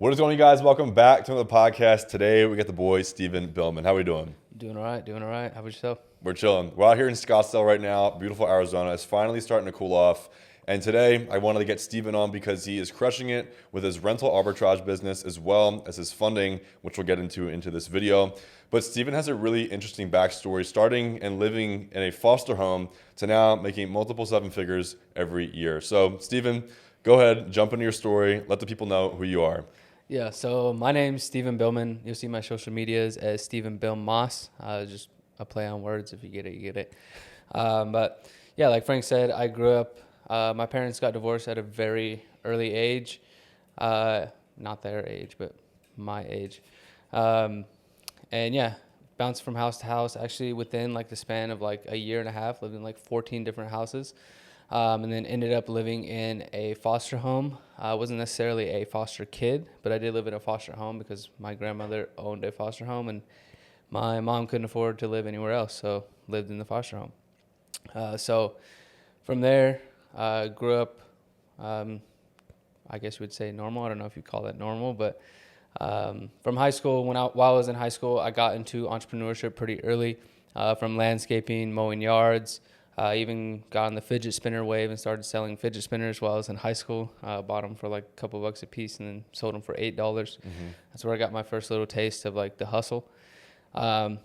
What is going on, you guys? Welcome back to another podcast. Today we got the boy Stephen Billman. How are we doing? Doing all right, doing all right. How about yourself? We're chilling. We're out here in Scottsdale right now. Beautiful Arizona. It's finally starting to cool off. And today I wanted to get Stephen on because he is crushing it with his rental arbitrage business as well as his funding, which we'll get into this video. But Stephen has a really interesting backstory, starting and living in a foster home to now making multiple seven figures every year. So Stephen, go ahead, jump into your story. Let the people know who you are. Yeah, so my name's Stephen Billman. You'll see my social medias as Stephen Bill Moss. Just a play on words. If you get it, you get it. But yeah, like Frank said, I grew up, my parents got divorced at a very early age. Not their age, but my age. And yeah, bounced from house to house. Actually, within like the span of like a year and a half, lived in like 14 different houses. And then ended up living in a foster home. I wasn't necessarily a foster kid, but I did live in a foster home because my grandmother owned a foster home and my mom couldn't afford to live anywhere else, so lived in the foster home. So from there, grew up, I guess you would say normal. I don't know if you call that normal, but from high school, while I was in high school, I got into entrepreneurship pretty early, from landscaping, mowing yards. I even got on the fidget spinner wave and started selling fidget spinners while I was in high school. Bought them for like a couple bucks a piece and then sold them for $8. That's where I got my first little taste of like the hustle. And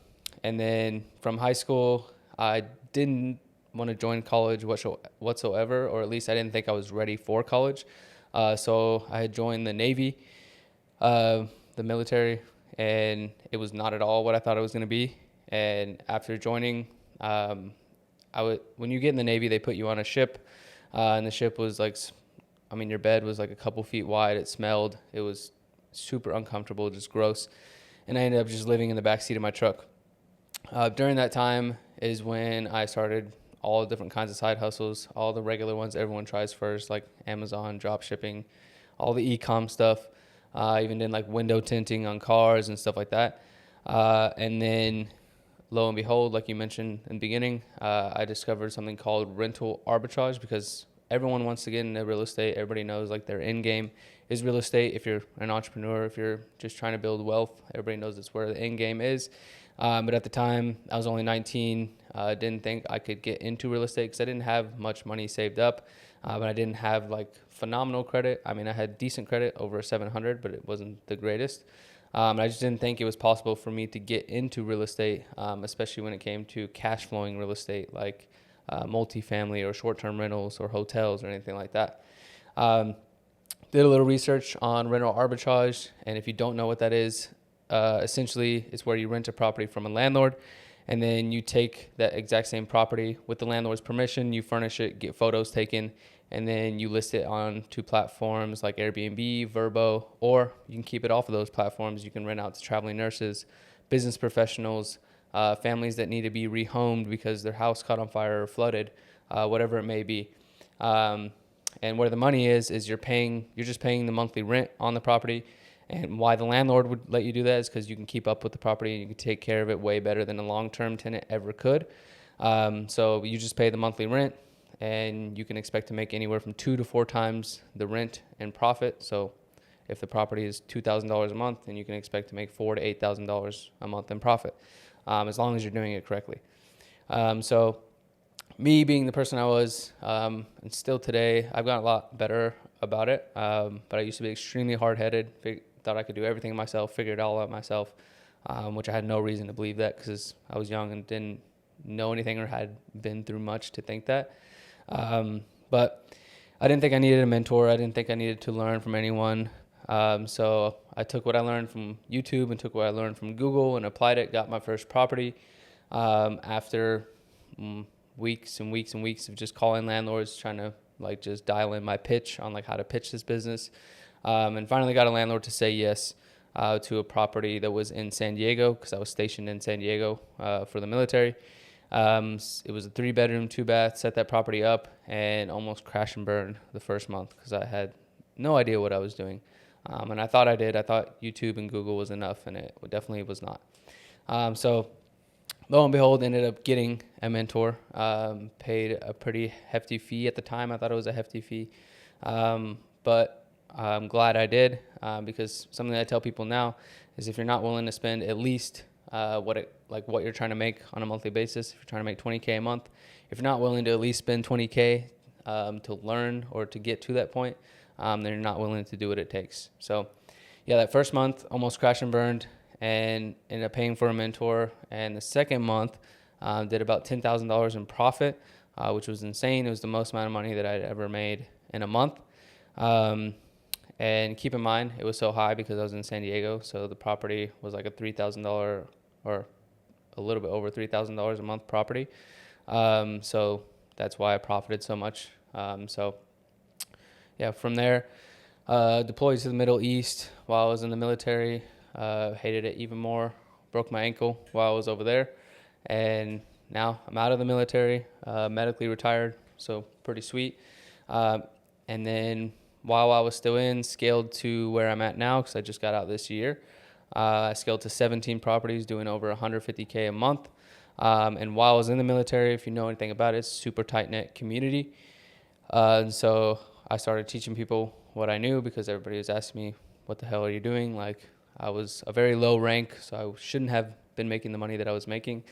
then from high school, I didn't want to join college whatsoever, or at least I didn't think I was ready for college. So I had joined the Navy, the military, and it was not at all what I thought it was going to be. And after joining, when you get in the Navy, they put you on a ship, and the ship was like, your bed was like a couple feet wide. It smelled. It was super uncomfortable, just gross. And I ended up just living in the backseat of my truck. During that time is when I started all different kinds of side hustles, all the regular ones everyone tries first, like Amazon, drop shipping, all the e-com stuff. Even did like window tinting on cars and stuff like that. And then lo and behold, like you mentioned in the beginning, I discovered something called rental arbitrage because everyone wants to get into real estate. Everybody knows like their end game is real estate. If you're an entrepreneur, if you're just trying to build wealth, everybody knows that's where the end game is. But at the time, I was only 19. Didn't think I could get into real estate because I didn't have much money saved up. But I didn't have like phenomenal credit. I had decent credit, over 700, but it wasn't the greatest. I just didn't think it was possible for me to get into real estate, especially when it came to cash flowing real estate like multifamily or short-term rentals or hotels or anything like that. Did a little research on rental arbitrage, and if you don't know what that is, essentially it's where you rent a property from a landlord, and then you take that exact same property with the landlord's permission, you furnish it, get photos taken, and then you list it on two platforms like Airbnb, Vrbo, or you can keep it off of those platforms. You can rent out to traveling nurses, business professionals, families that need to be rehomed because their house caught on fire or flooded, whatever it may be. And where the money is you're just paying the monthly rent on the property. And why the landlord would let you do that is because you can keep up with the property and you can take care of it way better than a long-term tenant ever could. So you just pay the monthly rent, and you can expect to make anywhere from 2 to 4 times the rent and profit. So if the property is $2,000 a month, then you can expect to make $4,000 to $8,000 a month in profit, as long as you're doing it correctly. So me being the person I was, and still today, I've gotten a lot better about it. But I used to be extremely hard-headed, thought I could do everything myself, figure it all out myself, which I had no reason to believe that because I was young and didn't know anything or had been through much to think that. But I didn't think I needed a mentor. I didn't think I needed to learn from anyone. So I took what I learned from YouTube and took what I learned from Google and applied it, got my first property. After weeks and weeks and weeks of just calling landlords, trying to like just dial in my pitch on like how to pitch this business. And finally got a landlord to say yes, to a property that was in San Diego because I was stationed in San Diego, for the military. It was a 3-bedroom, 2-bath, set that property up and almost crash and burn the first month because I had no idea what I was doing. And I thought I did. I thought YouTube and Google was enough, and it definitely was not. So lo and behold, ended up getting a mentor, paid a pretty hefty fee at the time. I thought it was a hefty fee. But I'm glad I did, because something that I tell people now is if you're not willing to spend at least what you're trying to make on a monthly basis, if you're trying to make 20K a month, if you're not willing to at least spend 20K to learn or to get to that point, then you're not willing to do what it takes. So yeah, that first month almost crashed and burned and ended up paying for a mentor. And the second month did about $10,000 in profit, which was insane. It was the most amount of money that I'd ever made in a month. And keep in mind, it was so high because I was in San Diego. So the property was like a $3,000 or a little bit over $3,000 a month property. So that's why I profited so much. So yeah, from there, deployed to the Middle East while I was in the military. Hated it even more. Broke my ankle while I was over there. And now I'm out of the military, medically retired. So pretty sweet. And then while I was still in, scaled to where I'm at now because I just got out this year. I scaled to 17 properties, doing over 150K a month. And while I was in the military, if you know anything about it, it's a super tight-knit community. And so I started teaching people what I knew because everybody was asking me, what the hell are you doing? Like, I was a very low rank, so I shouldn't have been making the money that I was making.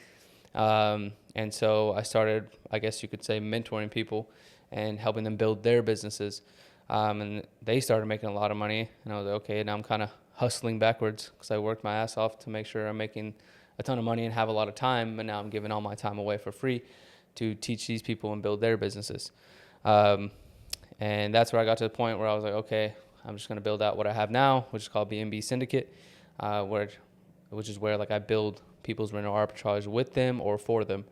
And so I started, I guess you could say, mentoring people and helping them build their businesses. And they started making a lot of money. And I was like, okay, now I'm kind of hustling backwards because I worked my ass off to make sure I'm making a ton of money and have a lot of time. And now I'm giving all my time away for free to teach these people and build their businesses. And that's where I got to the point where I was like, okay, I'm just going to build out what I have now, which is called B&B Syndicate, which is where like I build people's rental arbitrage with them or for them.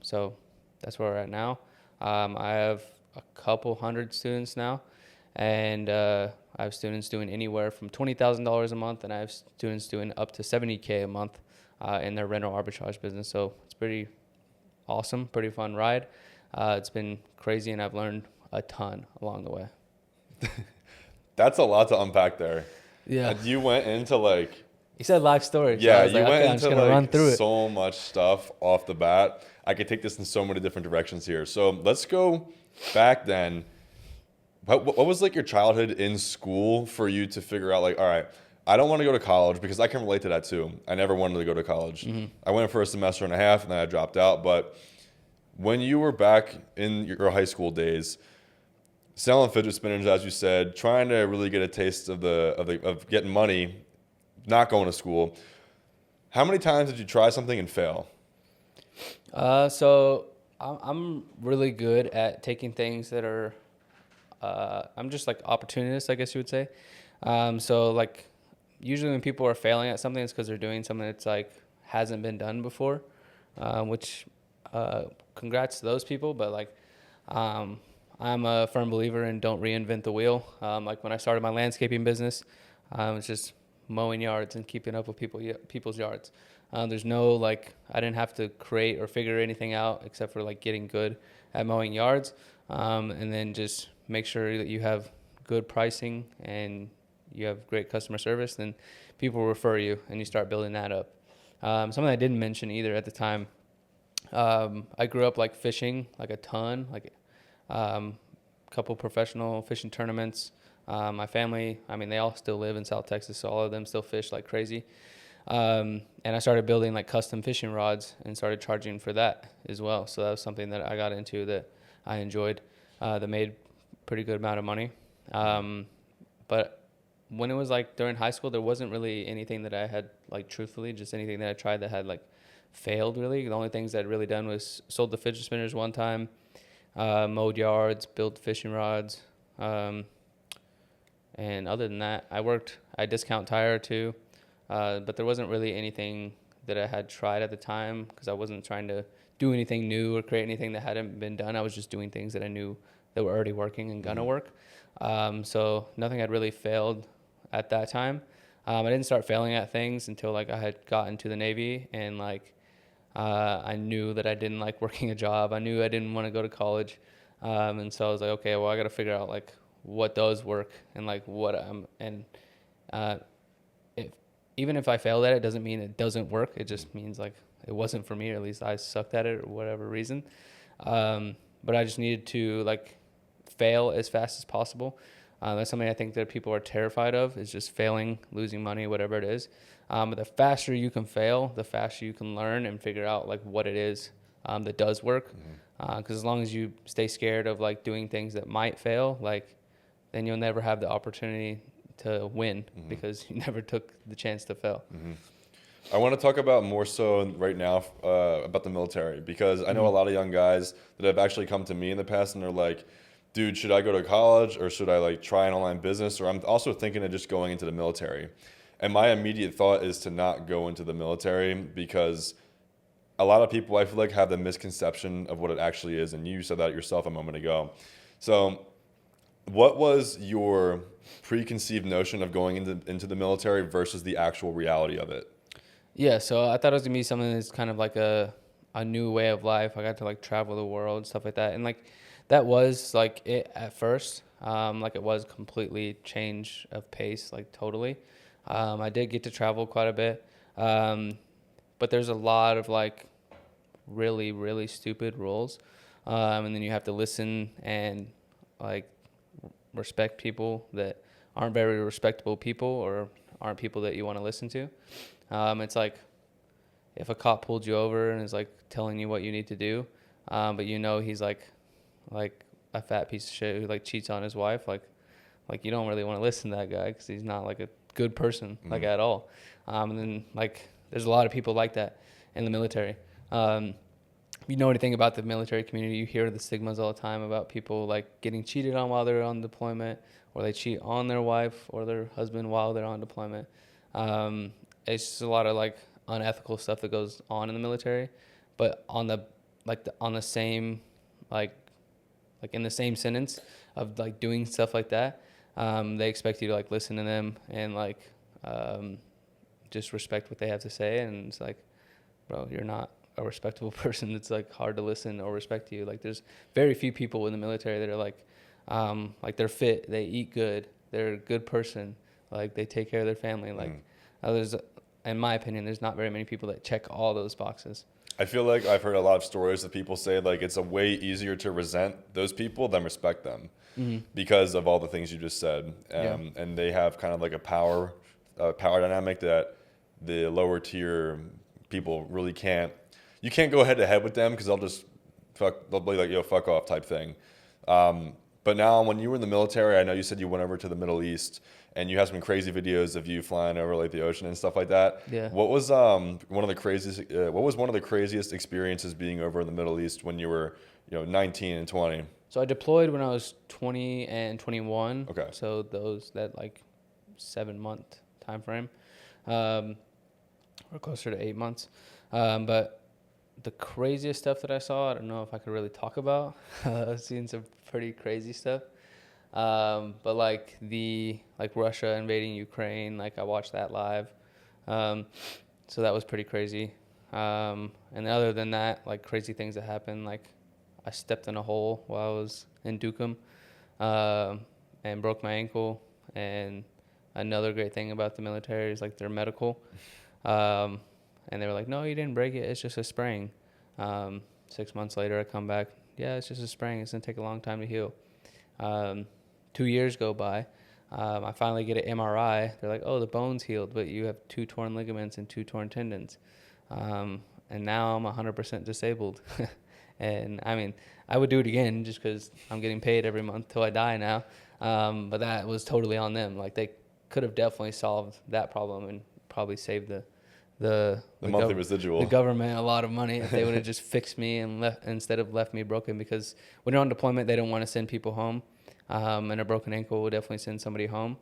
So that's where we're at now. I have a couple hundred students now, and I have students doing anywhere from $20,000 a month, and I have students doing up to $70K a month in their rental arbitrage business. So it's pretty awesome, pretty fun ride. It's been crazy, and I've learned a ton along the way. That's a lot to unpack there. Yeah. You went into like... You said life story. Yeah, so I was you like, went okay, I'm just into gonna run like through it. so much stuff off the bat. I could take this in so many different directions here. So let's go back then. What was like your childhood in school for you to figure out like, all right, I don't want to go to college, because I can relate to that too. I never wanted to go to college. Mm-hmm. I went for a semester and a half and then I dropped out. But when you were back in your high school days, selling fidget spinners, as you said, trying to really get a taste of getting money, not going to school, how many times did you try something and fail? So I'm really good at taking things that are, I'm just like opportunist, I guess you would say. So like usually when people are failing at something, it's because they're doing something that's like hasn't been done before, which congrats to those people. But like I'm a firm believer in don't reinvent the wheel. Like when I started my landscaping business, it's just mowing yards and keeping up with people's yards. There's no like, I didn't have to create or figure anything out except for like getting good at mowing yards, and then just make sure that you have good pricing and you have great customer service. Then people will refer you and you start building that up. Something I didn't mention either at the time. I grew up like fishing like a ton, like couple professional fishing tournaments. My family, I mean, they all still live in South Texas, so all of them still fish like crazy. And I started building like custom fishing rods and started charging for that as well. So that was something that I got into that I enjoyed, that made pretty good amount of money. But when it was like during high school, there wasn't really anything that I had like truthfully, just anything that I tried that had like failed really. The only things I'd really done was sold the fidget spinners one time, mowed yards, built fishing rods. And other than that, I discount tire too. But there wasn't really anything that I had tried at the time because I wasn't trying to do anything new or create anything that hadn't been done. I was just doing things that I knew that were already working and gonna work. So nothing had really failed at that time. I didn't start failing at things until like I had gotten to the Navy and like I knew that I didn't like working a job. I knew I didn't want to go to college. And so I was like, okay, well, I got to figure out like what does work and like what even if I failed at it, doesn't mean it doesn't work. It just means like it wasn't for me, or at least I sucked at it or whatever reason. But I just needed to like fail as fast as possible. That's something I think that people are terrified of, is just failing, losing money, whatever it is. But the faster you can fail, the faster you can learn and figure out like what it is that does work. Because as long as you stay scared of like doing things that might fail, like then you'll never have the opportunity to win because you never took the chance to fail. I want to talk about more so right now about the military, because I know a lot of young guys that have actually come to me in the past and they're like, dude, should I go to college or should I like try an online business? Or I'm also thinking of just going into the military. And my immediate thought is to not go into the military, because a lot of people, I feel like, have the misconception of what it actually is. And you said that yourself a moment ago. So what was your preconceived notion of going into the military versus the actual reality of it? Yeah, so I thought it was gonna be something that's kind of like a new way of life. I got to like travel the world, stuff like that, and like that was like it at first. Like it was completely change of pace, like totally. I did get to travel quite a bit, but there's a lot of like really really stupid rules, and then you have to listen and like respect people that aren't very respectable people or aren't people that you want to listen to. It's like if a cop pulled you over and is like telling you what you need to do, but you know he's like a fat piece of shit who like cheats on his wife, like you don't really want to listen to that guy because he's not like a good person like at all. And then like there's a lot of people like that in the military. If you know anything about the military community, you hear the stigmas all the time about people like getting cheated on while they're on deployment, or they cheat on their wife or their husband while they're on deployment. It's just a lot of like unethical stuff that goes on in the military, but on the same like in the same sentence of like doing stuff like that, they expect you to like listen to them and like just respect what they have to say. And it's like, bro, you're not a respectable person. It's like hard to listen or respect you. Like there's very few people in the military that are like they're fit, they eat good, they're a good person, like they take care of their family. Like there's, in my opinion, there's not very many people that check all those boxes. I feel like I've heard a lot of stories that people say like it's a way easier to resent those people than respect them because of all the things you just said. And they have kind of like a power dynamic that the lower tier people really can't. You can't go head to head with them because they'll be like, yo, fuck off type thing. But now when you were in the military, I know you said you went over to the Middle East and you have some crazy videos of you flying over like the ocean and stuff like that. Yeah. What was one of the craziest experiences being over in the Middle East when you were, 19 and 20? So I deployed when I was 20 and 21. Okay. So that like 7-month time frame, or closer to 8 months. But the craziest stuff that I saw, I don't know if I could really talk about. I've seen some pretty crazy stuff. But like Russia invading Ukraine, like I watched that live. So that was pretty crazy. And other than that, like crazy things that happened, like I stepped in a hole while I was in Dukem, and broke my ankle. And another great thing about the military is like they're medical. And they were like, no, you didn't break it. It's just a sprain. 6 months later, I come back. Yeah, it's just a sprain. It's going to take a long time to heal. 2 years go by. I finally get an MRI. They're like, oh, the bone's healed, but you have 2 torn ligaments and 2 torn tendons. And now I'm 100% disabled. And I mean, I would do it again just because I'm getting paid every month till I die now. But that was totally on them. Like they could have definitely solved that problem and probably saved the monthly residual, the government a lot of money if they would have just fixed me and instead of left me broken. Because when you're on deployment, they don't want to send people home, and a broken ankle will definitely send somebody home.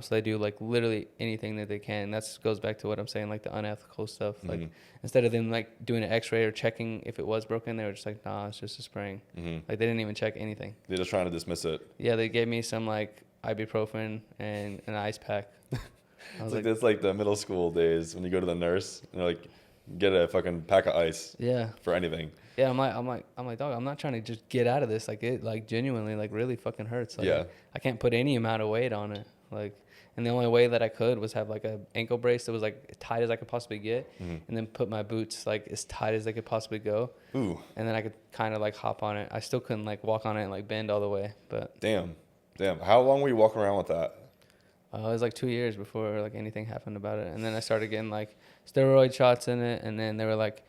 So they do like literally anything that they can. That goes back to what I'm saying, like the unethical stuff. Like instead of them like doing an X-ray or checking if it was broken, they were just like, nah, it's just a sprain. Like they didn't even check anything. They're just trying to dismiss it. Yeah, they gave me some like ibuprofen and an ice pack. It's like that's like the middle school days when you go to the nurse and they're like, get a fucking pack of ice. Yeah. For anything. Yeah, I'm like, dog, I'm not trying to just get out of this. Like it, like genuinely, like really fucking hurts. Like, yeah. I can't put any amount of weight on it. Like, and the only way that I could was have like a ankle brace that was like as tight as I could possibly get, and then put my boots like as tight as they could possibly go. Ooh. And then I could kind of like hop on it. I still couldn't like walk on it and like bend all the way, but. Damn. Damn. How long were you walking around with that? It was like 2 years before like anything happened about it, and then I started getting like steroid shots in it, and then they were like,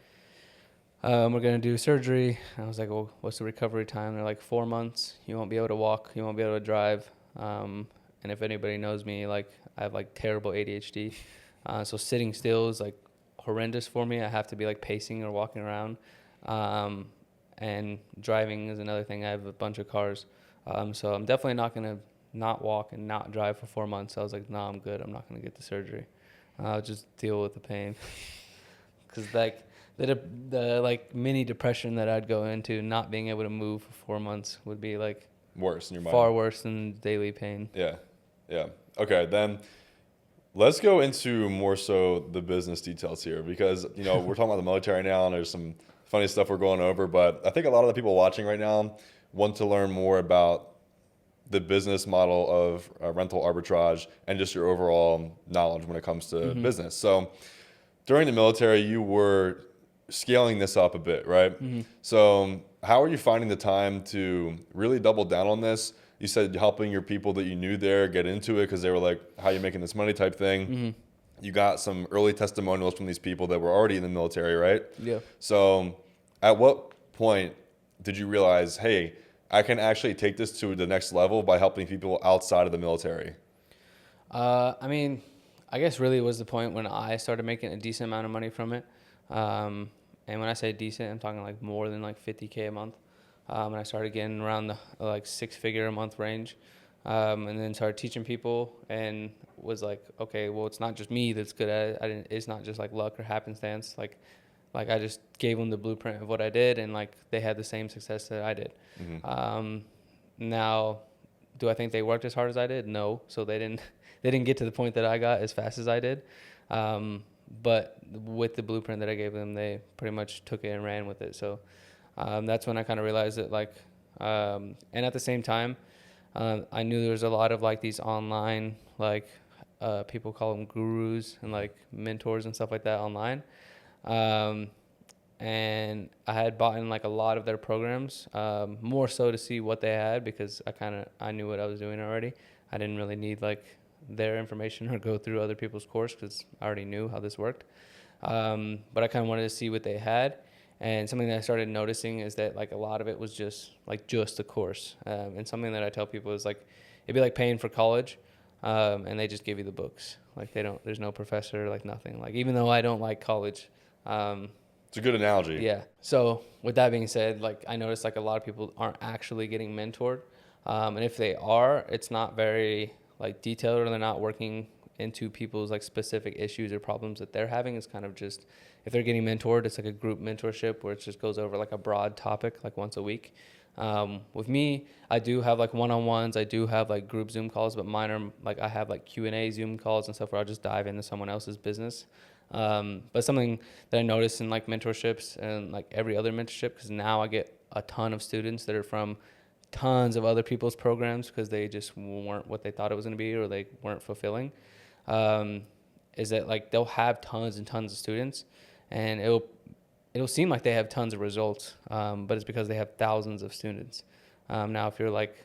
"We're gonna do surgery." And I was like, "Well, what's the recovery time?" They're like 4 months. You won't be able to walk. You won't be able to drive. And if anybody knows me, like I have like terrible ADHD, so sitting still is like horrendous for me. I have to be like pacing or walking around, and driving is another thing. I have a bunch of cars, so I'm definitely not gonna not walk and not drive for 4 months. So I was like, "No, I'm good. I'm not gonna get the surgery. I'll just deal with the pain." Because like the like mini depression that I'd go into, not being able to move for 4 months would be like Worse in your mind. far worse than daily pain. Yeah. Yeah. Okay. Then let's go into more so the business details here because, we're talking about the military now and there's some funny stuff we're going over, but I think a lot of the people watching right now want to learn more about the business model of rental arbitrage and just your overall knowledge when it comes to business. So during the military, you were scaling this up a bit, right? So how are you finding the time to really double down on this? You said helping your people that you knew there get into it because they were like, how are you making this money type thing. You got some early testimonials from these people that were already in the military, right? Yeah. So at what point did you realize, hey, I can actually take this to the next level by helping people outside of the military? I mean, I guess really was the point when I started making a decent amount of money from it. And when I say decent, I'm talking like more than like 50K a month. And I started getting around the like 6-figure a month range. And then started teaching people and was like, okay, well, it's not just me that's good at it. It's not just like luck or happenstance. Like I just gave them the blueprint of what I did, and like they had the same success that I did. Now, do I think they worked as hard as I did? No. So they didn't get to the point that I got as fast as I did. But with the blueprint that I gave them, they pretty much took it and ran with it. So that's when I kind of realized that and at the same time, I knew there was a lot of like these online, like people call them gurus and like mentors and stuff like that online. And I had bought in like a lot of their programs, more so to see what they had because I knew what I was doing already. I didn't really need like their information or go through other people's course because I already knew how this worked. But I kind of wanted to see what they had. And something that I started noticing is that like a lot of it was just a course. And something that I tell people is like, it'd be like paying for college, and they just give you the books. Like there's no professor, like nothing. Like even though I don't like college, It's a good analogy. yeah. So with that being said, like I noticed like a lot of people aren't actually getting mentored. And if they are, it's not very like detailed, or they're not working into people's like specific issues or problems that they're having. It's kind of just, if they're getting mentored, it's like a group mentorship where it just goes over like a broad topic like once a week. With me, I do have like one-on-ones. I do have like group Zoom calls, but mine are like, I have like Q&A Zoom calls and stuff where I'll just dive into someone else's business. But something that I noticed in like mentorships and like every other mentorship, because now I get a ton of students that are from tons of other people's programs because they just weren't what they thought it was going to be, or they weren't fulfilling, is that like they'll have tons and tons of students, and it'll seem like they have tons of results, but it's because they have thousands of students. Now if you're like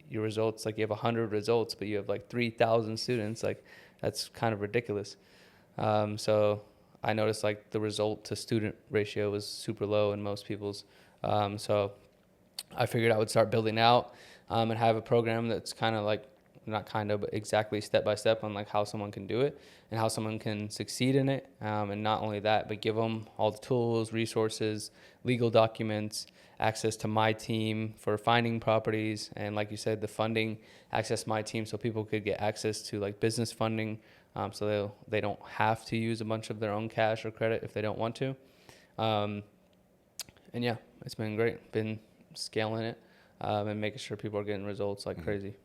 your results, like you have 100 results but you have like 3,000 students, like that's kind of ridiculous. So I noticed like the result to student ratio was super low in most people's. So I figured I would start building out, and have a program that's kind of like, not kind of, but exactly step by step on like how someone can do it and how someone can succeed in it. And not only that, but give them all the tools, resources, legal documents, access to my team for finding properties. And like you said, the funding, access my team so people could get access to like business funding. So they don't have to use a bunch of their own cash or credit if they don't want to. And yeah, it's been great. Been scaling it, and making sure people are getting results like crazy.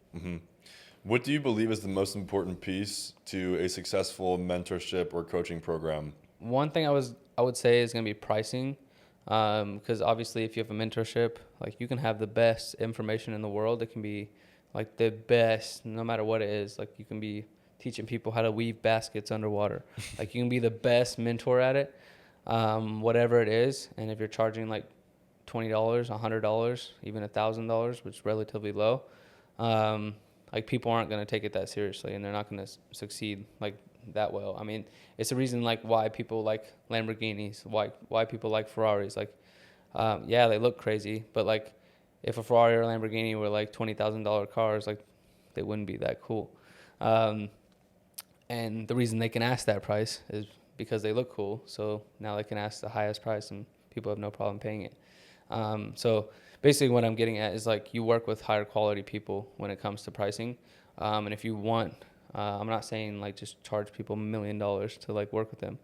What do you believe is the most important piece to a successful mentorship or coaching program? One thing I would say is going to be pricing, because obviously if you have a mentorship, like you can have the best information in the world. It can be like the best, no matter what it is. Like you can be teaching people how to weave baskets underwater. Like you can be the best mentor at it, whatever it is. And if you're charging like $20, $100, even $1,000, which is relatively low, like people aren't going to take it that seriously, and they're not going to succeed like that well. I mean, it's the reason like why people like Lamborghinis, why people like Ferraris. Like, yeah, they look crazy, but like if a Ferrari or a Lamborghini were like $20,000 cars, like they wouldn't be that cool. And the reason they can ask that price is because they look cool. So now they can ask the highest price, and people have no problem paying it. So basically what I'm getting at is like you work with higher quality people when it comes to pricing. And if you want, I'm not saying like just charge people $1 million to like work with them.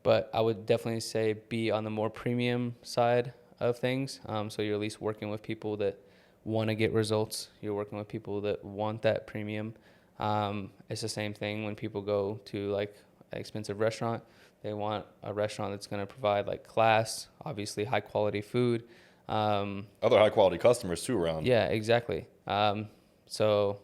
But I would definitely say be on the more premium side of things. So you're at least working with people that want to get results. You're working with people that want that premium. It's the same thing when people go to like an expensive restaurant. They want a restaurant that's going to provide like class, obviously high quality food. Other high quality customers too around. Yeah, exactly. So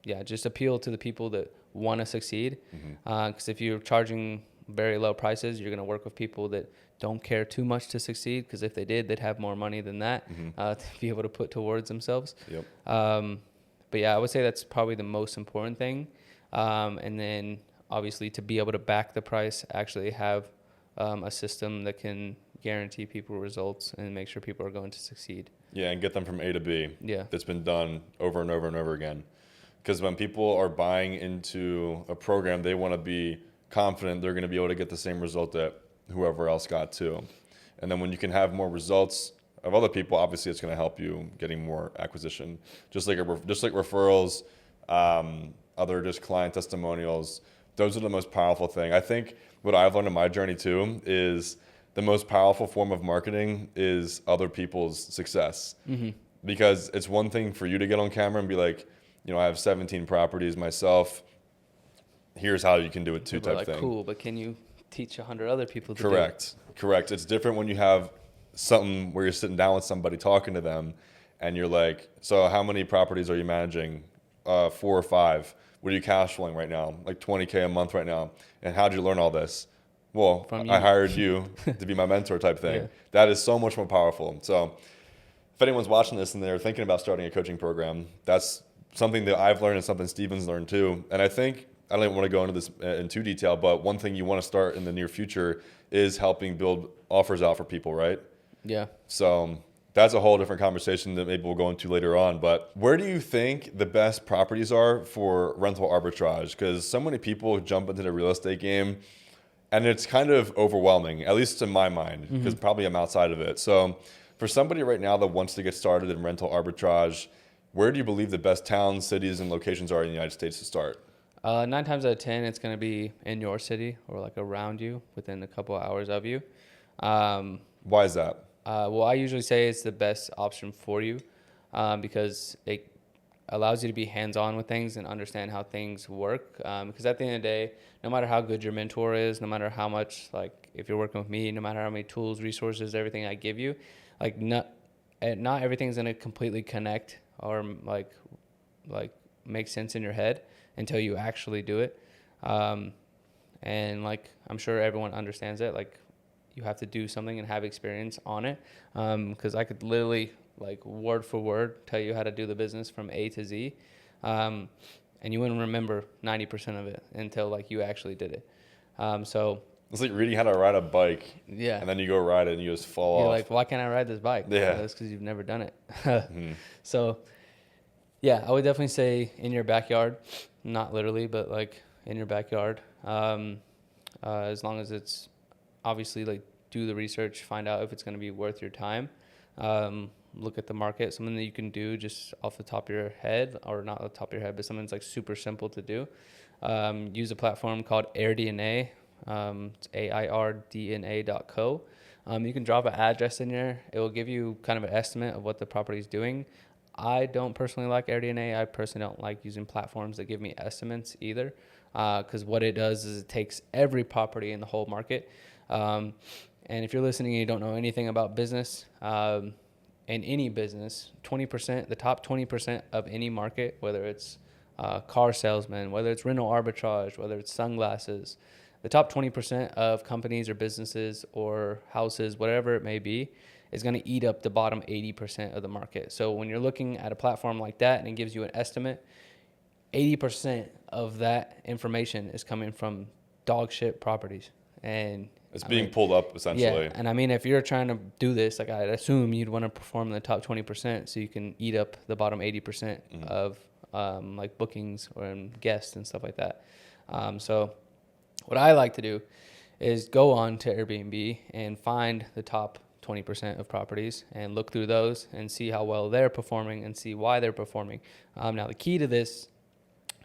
yeah, just appeal to the people that want to succeed. Because if you're charging very low prices, you're going to work with people that don't care too much to succeed. Because if they did, they'd have more money than that to be able to put towards themselves. Yep. But yeah, I would say that's probably the most important thing. And then obviously to be able to back the price, actually have a system that can guarantee people results and make sure people are going to succeed. Yeah, and get them from A to B. Yeah. That's been done over and over and over again. Because when people are buying into a program, they want to be confident they're going to be able to get the same result that whoever else got too. And then when you can have more results of other people, obviously it's going to help you getting more acquisition. Just like referrals, other just client testimonials. Those are the most powerful thing. I think what I've learned in my journey too is the most powerful form of marketing is other people's success. Because it's one thing for you to get on camera and be like, you know, I have 17 properties myself. Here's how you can do it too, type like, thing. Cool, but can you teach 100 other people to Correct. do it? Correct. It's different when you have something where you're sitting down with somebody talking to them and you're like, so how many properties are you managing? 4 or 5. What are you cash flowing right now? Like 20K a month right now. And how'd you learn all this? Well, I hired you to be my mentor type thing. Yeah. That is so much more powerful. So if anyone's watching this and they're thinking about starting a coaching program, that's something that I've learned and something Steven's learned too. And I think, I don't even want to go into this in too detail, but one thing you want to start in the near future is helping build offers out for people, right? Yeah. So that's a whole different conversation that maybe we'll go into later on. But where do you think the best properties are for rental arbitrage? Because so many people jump into the real estate game and it's kind of overwhelming, at least in my mind, because probably I'm outside of it. So for somebody right now that wants to get started in rental arbitrage, where do you believe the best towns, cities, and locations are in the United States to start? 9 times out of 10, it's going to be in your city or like around you, within a couple of hours of you. Why is that? Well, I usually say it's the best option for you because it allows you to be hands-on with things and understand how things work. Because at the end of the day, no matter how good your mentor is, no matter how much, like if you're working with me, no matter how many tools, resources, everything I give you, like not everything's going to completely connect or like make sense in your head until you actually do it. And like, I'm sure everyone understands it. Like you have to do something and have experience on it. Cause I could literally like word for word tell you how to do the business from A to Z. And you wouldn't remember 90% of it until like you actually did it. So it's like reading how to ride a bike. Yeah. And then you go ride it and you just fall off. You're like, why can't I ride this bike? Yeah. That's because you've never done it. So yeah, I would definitely say in your backyard, not literally, but like in your backyard. As long as it's obviously like do the research, find out if it's going to be worth your time. Look at the market, something that you can do just off the top of your head, or not off the top of your head, but something that's like super simple to do. Use a platform called AirDNA. It's AIRDNA.co. You can drop an address in there. It will give you kind of an estimate of what the property is doing. I don't personally like AirDNA. I personally don't like using platforms that give me estimates either, because what it does is it takes every property in the whole market. And if you're listening and you don't know anything about business, in any business, 20%, the top 20% of any market, whether it's car salesman, whether it's rental arbitrage, whether it's sunglasses, the top 20% of companies or businesses or houses, whatever it may be, is going to eat up the bottom 80% of the market. So when you're looking at a platform like that and it gives you an estimate, 80% of that information is coming from dog shit properties. And It's being pulled up essentially. yeah, and I mean, if you're trying to do this, like I'd assume you'd want to perform in the top 20% so you can eat up the bottom 80% of like bookings or guests and stuff like that. So what I like to do is go on to Airbnb and find the top 20% of properties and look through those and see how well they're performing and see why they're performing. Now, the key to this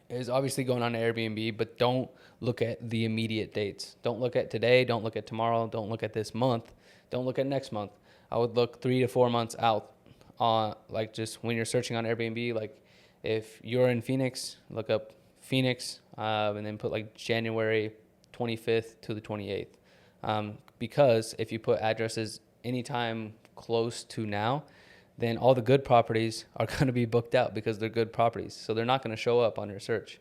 is obviously going on to Airbnb, but don't look at the immediate dates. Don't look at today. Don't look at tomorrow. Don't look at this month. Don't look at next month. I would look 3 to 4 months out on, like, just when you're searching on Airbnb. Like, if you're in Phoenix, look up Phoenix and then put like January 25th to the 28th. Because if you put addresses anytime close to now, then all the good properties are going to be booked out because they're good properties. So they're not going to show up on your search.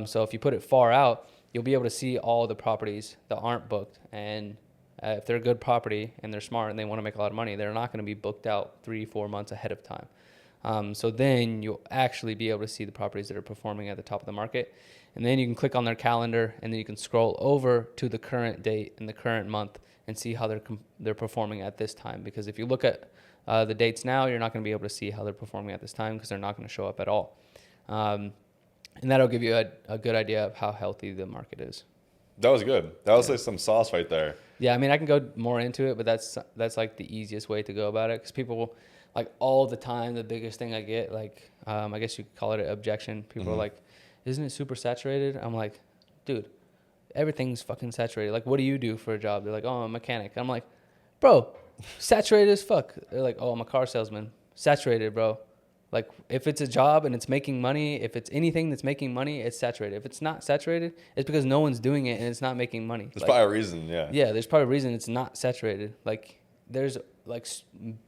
So if you put it far out, you'll be able to see all the properties that aren't booked. And if they're a good property and they're smart and they want to make a lot of money, they're not going to be booked out 3-4 months ahead of time. So then you'll actually be able to see the properties that are performing at the top of the market. And then you can click on their calendar and then you can scroll over to the current date and the current month and see how they're performing at this time. Because if you look at the dates now, you're not going to be able to see how they're performing at this time because they're not going to show up at all. And that'll give you a good idea of how healthy the market is. That was good. That was like some sauce right there. Yeah, I mean, I can go more into it, but that's like the easiest way to go about it because people, like all the time, the biggest thing I get, like, I guess you could call it an objection. People are like, isn't it super saturated? I'm like, dude, everything's fucking saturated. Like, what do you do for a job? They're like, oh, I'm a mechanic. I'm like, bro, saturated as fuck. They're like, oh, I'm a car salesman. Saturated, bro. Like, if it's a job and it's making money, if it's anything that's making money, it's saturated. If it's not saturated, it's because no one's doing it and it's not making money. There's probably a reason, yeah. Yeah, there's probably a reason it's not saturated. Like, there's like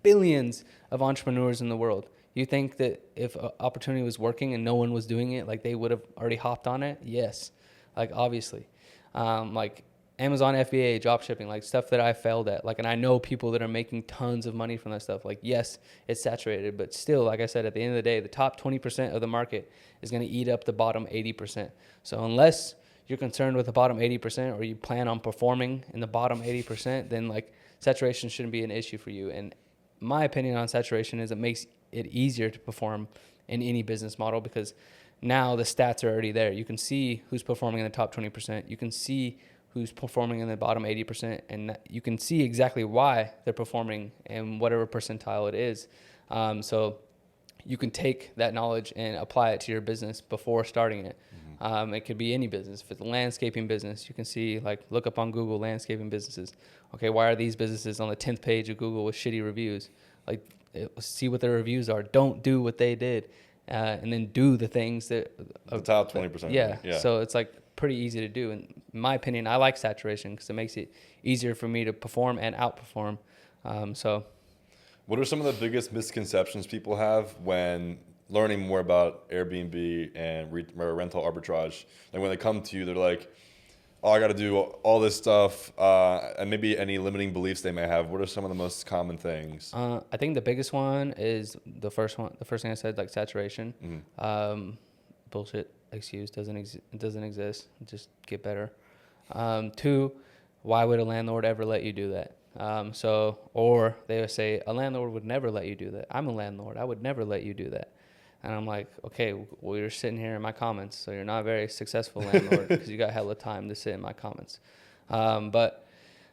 billions of entrepreneurs in the world. You think that if an opportunity was working and no one was doing it, like they would have already hopped on it? Yes, like obviously. Like Amazon FBA, drop shipping, like stuff that I failed at. Like, and I know people that are making tons of money from that stuff. Like, yes, it's saturated, but still, like I said, at the end of the day, the top 20% of the market is going to eat up the bottom 80%. So unless you're concerned with the bottom 80% or you plan on performing in the bottom 80%, then like saturation shouldn't be an issue for you. And my opinion on saturation is it makes it easier to perform in any business model because now the stats are already there. You can see who's performing in the top 20%. You can see who's performing in the bottom 80%, and you can see exactly why they're performing in whatever percentile it is. So you can take that knowledge and apply it to your business before starting it. It could be any business. If it's a landscaping business, you can see, like, look up on Google landscaping businesses. Okay, why are these businesses on the 10th page of Google with shitty reviews? Like, see what their reviews are. Don't do what they did, and then do the things that the top 20%. Yeah. So it's like pretty easy to do. In my opinion, I like saturation because it makes it easier for me to perform and outperform. So, what are some of the biggest misconceptions people have when learning more about Airbnb and rental arbitrage? Like when they come to you, they're like, oh, I got to do all this stuff, and maybe any limiting beliefs they may have. What are some of the most common things? I think the biggest one is the first thing I said, like saturation. Bullshit excuse doesn't exist. Just get better. 2, why would a landlord ever let you do that? Or they would say a landlord would never let you do that. I'm a landlord. I would never let you do that. And I'm like, okay, well, you're sitting here in my comments, so you're not a very successful landlord because you got hella time to sit in my comments. But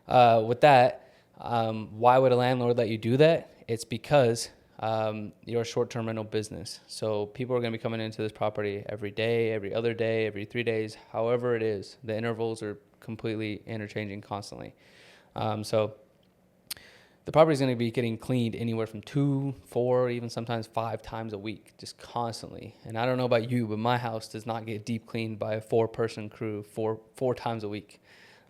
with that, why would a landlord let you do that? It's because you're a short-term rental business. So people are going to be coming into this property every day, every other day, every 3 days, however it is. The intervals are completely interchanging constantly. So the property is going to be getting cleaned anywhere from 2, 4, even sometimes 5 times a week, just constantly. And I don't know about you, but my house does not get deep cleaned by a 4-person crew four times a week.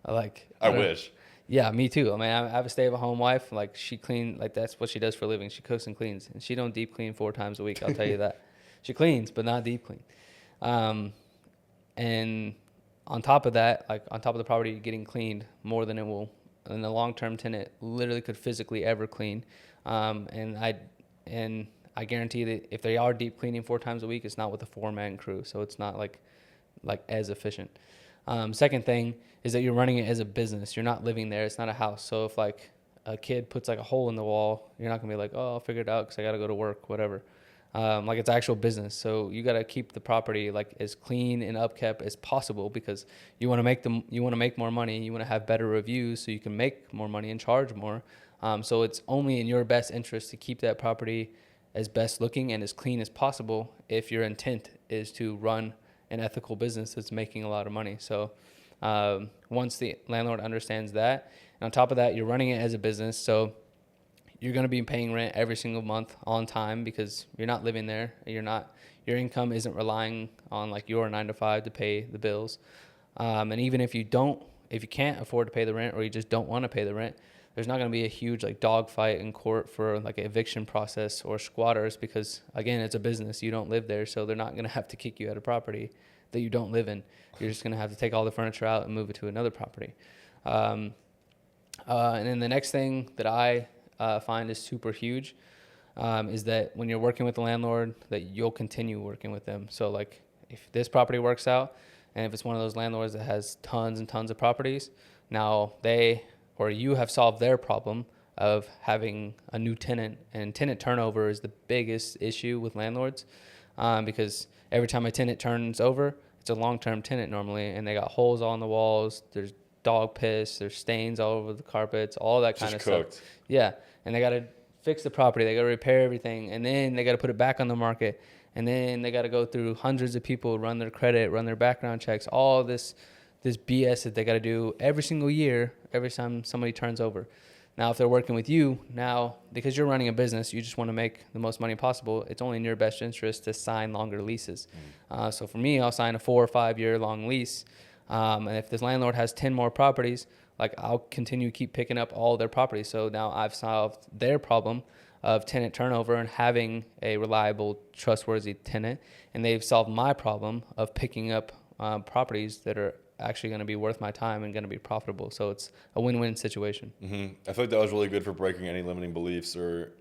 I wish. Yeah, me too. I mean, I have a stay-at-home wife. Like, she clean, like that's what she does for a living. She cooks and cleans, and she don't deep clean 4 times a week. I'll tell you that. She cleans, but not deep clean. And on top of that, like on top of the property getting cleaned more than it will a long-term tenant literally could physically ever clean. And I guarantee that if they are deep cleaning 4 times a week, it's not with a 4-man crew. So it's not like as efficient. Second thing is that you're running it as a business. You're not living there. It's not a house. So if like a kid puts like a hole in the wall, you're not gonna be like, oh, I'll figure it out because I got to go to work, whatever. Like it's actual business. So you got to keep the property like as clean and upkept as possible because you want to make more money. You want to have better reviews so you can make more money and charge more. So it's only in your best interest to keep that property as best looking and as clean as possible if your intent is to run an ethical business that's making a lot of money. So once the landlord understands that, and on top of that, you're running it as a business. So you're going to be paying rent every single month on time because you're not living there. Your income isn't relying on like your 9 to 5 to pay the bills. And even if you can't afford to pay the rent or you just don't want to pay the rent, there's not going to be a huge like dog fight in court for like an eviction process or squatters because again, it's a business. You don't live there. So they're not going to have to kick you out of property that you don't live in. You're just going to have to take all the furniture out and move it to another property. And then the next thing that I find is super huge is that when you're working with the landlord, that you'll continue working with them. So like if this property works out and if it's one of those landlords that has tons and tons of properties, now you have solved their problem of having a new tenant, and tenant turnover is the biggest issue with landlords because every time a tenant turns over, it's a long-term tenant normally, and they got holes all in the walls, there's dog piss, there's stains all over the carpets, all that kind of stuff. Yeah, and they got to fix the property, they got to repair everything, and then they got to put it back on the market, and then they got to go through hundreds of people, run their credit, run their background checks, all this BS that they got to do every single year, every time somebody turns over. Now, if they're working with you, now, because you're running a business, you just want to make the most money possible. It's only in your best interest to sign longer leases. So for me, I'll sign a 4 or 5 year long lease. And if this landlord has 10 more properties, like I'll continue to keep picking up all their properties. So now I've solved their problem of tenant turnover and having a reliable, trustworthy tenant. And they've solved my problem of picking up properties that are actually going to be worth my time and going to be profitable. So it's a win-win situation. Mm-hmm. I feel like that was really good for breaking any limiting beliefs or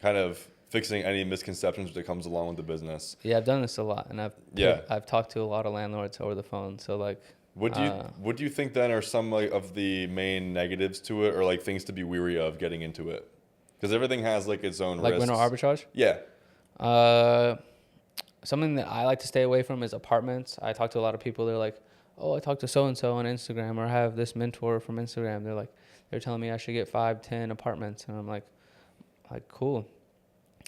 kind of fixing any misconceptions that comes along with the business. Yeah, I've done this a lot, and I've talked to a lot of landlords over the phone. So like, what do you think then are some like of the main negatives to it, or like things to be weary of getting into it? Because everything has like its own like risks. rental arbitrage. Yeah. Something that I like to stay away from is apartments. I talk to a lot of people. They're like, oh, I talked to so-and-so on Instagram, or I have this mentor from Instagram. They're telling me I should get 5, 10 apartments. And I'm like, cool.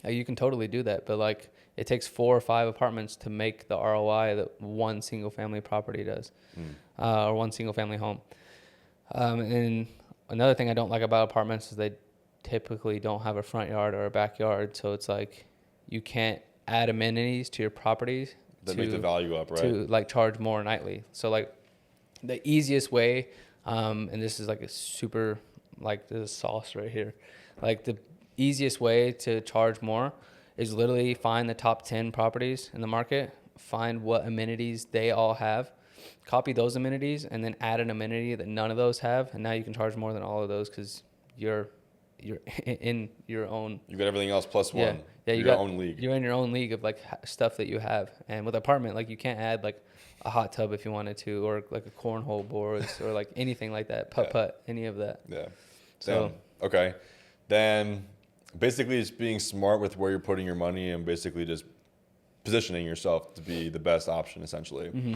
You can totally do that. But like, it takes 4 or 5 apartments to make the ROI that one single family property does, or one single family home. And another thing I don't like about apartments is they typically don't have a front yard or a backyard. So it's like, you can't add amenities to your properties that make the value up, right? To like charge more nightly. So like the easiest way, and this is like a super, like this is sauce right here. Like the easiest way to charge more is literally find the top 10 properties in the market, find what amenities they all have, copy those amenities, and then add an amenity that none of those have. And now you can charge more than all of those because you're in your own. You got everything else plus one. Yeah, your own league. You're in your own league of like stuff that you have. And with apartment, like you can't add like a hot tub if you wanted to, or like a cornhole boards, or like anything like that. Putt, any of that. Yeah. So okay, then basically just being smart with where you're putting your money and basically just positioning yourself to be the best option, essentially. Mm-hmm.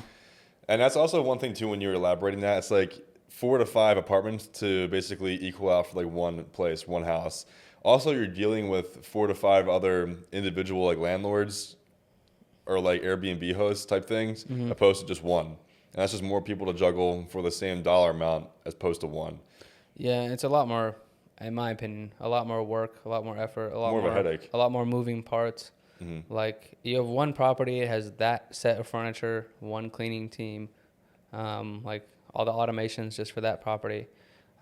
And that's also one thing too when you're elaborating that. It's like 4 to 5 apartments to basically equal out for like one place, one house. Also, you're dealing with 4 to 5 other individual like landlords or like Airbnb hosts type things, opposed to just one. And that's just more people to juggle for the same dollar amount as opposed to one. Yeah, it's a lot more, in my opinion, a lot more work, a lot more effort, a lot more of a headache, a lot more moving parts. Mm-hmm. Like you have one property, it has that set of furniture, one cleaning team, like all the automations just for that property.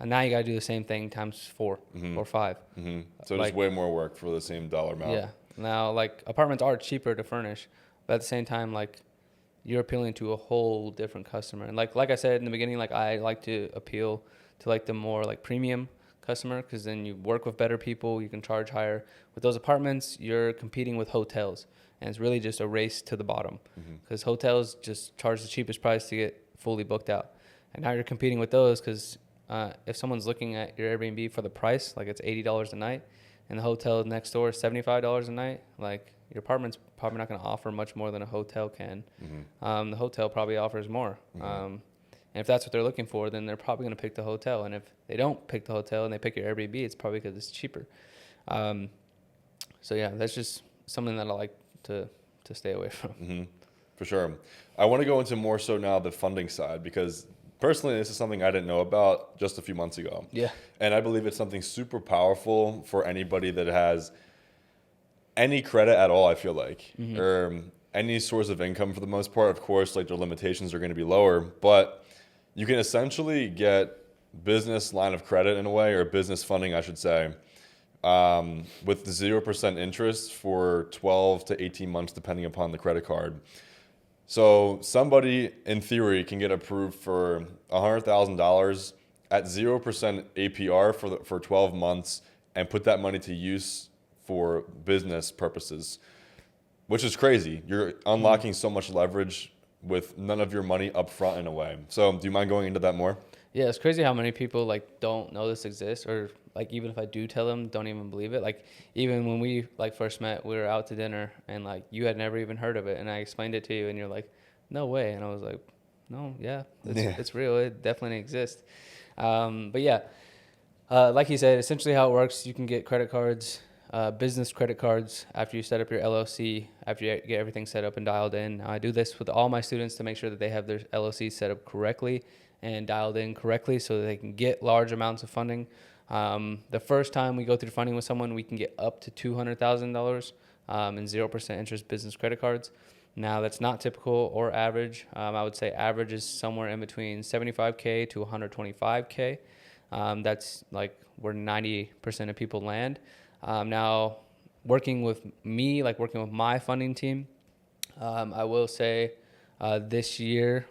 And now you got to do the same thing times 4 or 5. Mm-hmm. So like, just way more work for the same dollar amount. Yeah. Now, like, apartments are cheaper to furnish, but at the same time, like, you're appealing to a whole different customer. And like I said in the beginning, like, I like to appeal to like the more like premium customer, because then you work with better people, you can charge higher. With those apartments, you're competing with hotels, and it's really just a race to the bottom, because hotels just charge the cheapest price to get fully booked out, and now you're competing with those because if someone's looking at your Airbnb for the price, like it's $80 a night, and the hotel next door is $75 a night, like your apartment's probably not going to offer much more than a hotel can. The hotel probably offers more. And if that's what they're looking for, then they're probably going to pick the hotel. And if they don't pick the hotel and they pick your Airbnb, it's probably because it's cheaper. So yeah, that's just something that I like to stay away from. For sure. I want to go into more so now the funding side, because personally, this is something I didn't know about just a few months ago. Yeah. And I believe it's something super powerful for anybody that has any credit at all, I feel like, or any source of income for the most part. Of course, like their limitations are going to be lower, but you can essentially get business line of credit in a way, or business funding, I should say, with 0% interest for 12 to 18 months, depending upon the credit card. So somebody, in theory, can get approved for $100,000 at 0% APR for 12 months and put that money to use for business purposes, which is crazy. You're unlocking so much leverage with none of your money up front in a way. So do you mind going into that more? Yeah, it's crazy how many people like don't know this exists, or like even if I do tell them, don't even believe it. Like even when we like first met, we were out to dinner and like you had never even heard of it, and I explained it to you and you're like, no way. And I was like, no, it's real. It definitely exists. But yeah, like you said, essentially how it works, you can get credit cards, business credit cards after you set up your LLC, after you get everything set up and dialed in. I do this with all my students to make sure that they have their LLC set up correctly and dialed in correctly so that they can get large amounts of funding. The first time we go through funding with someone, we can get up to $200,000 in 0% interest business credit cards. Now, that's not typical or average. I would say average is somewhere in between $75K to $125K. That's like where 90% of people land. Now, working with me, like working with my funding team, I will say this year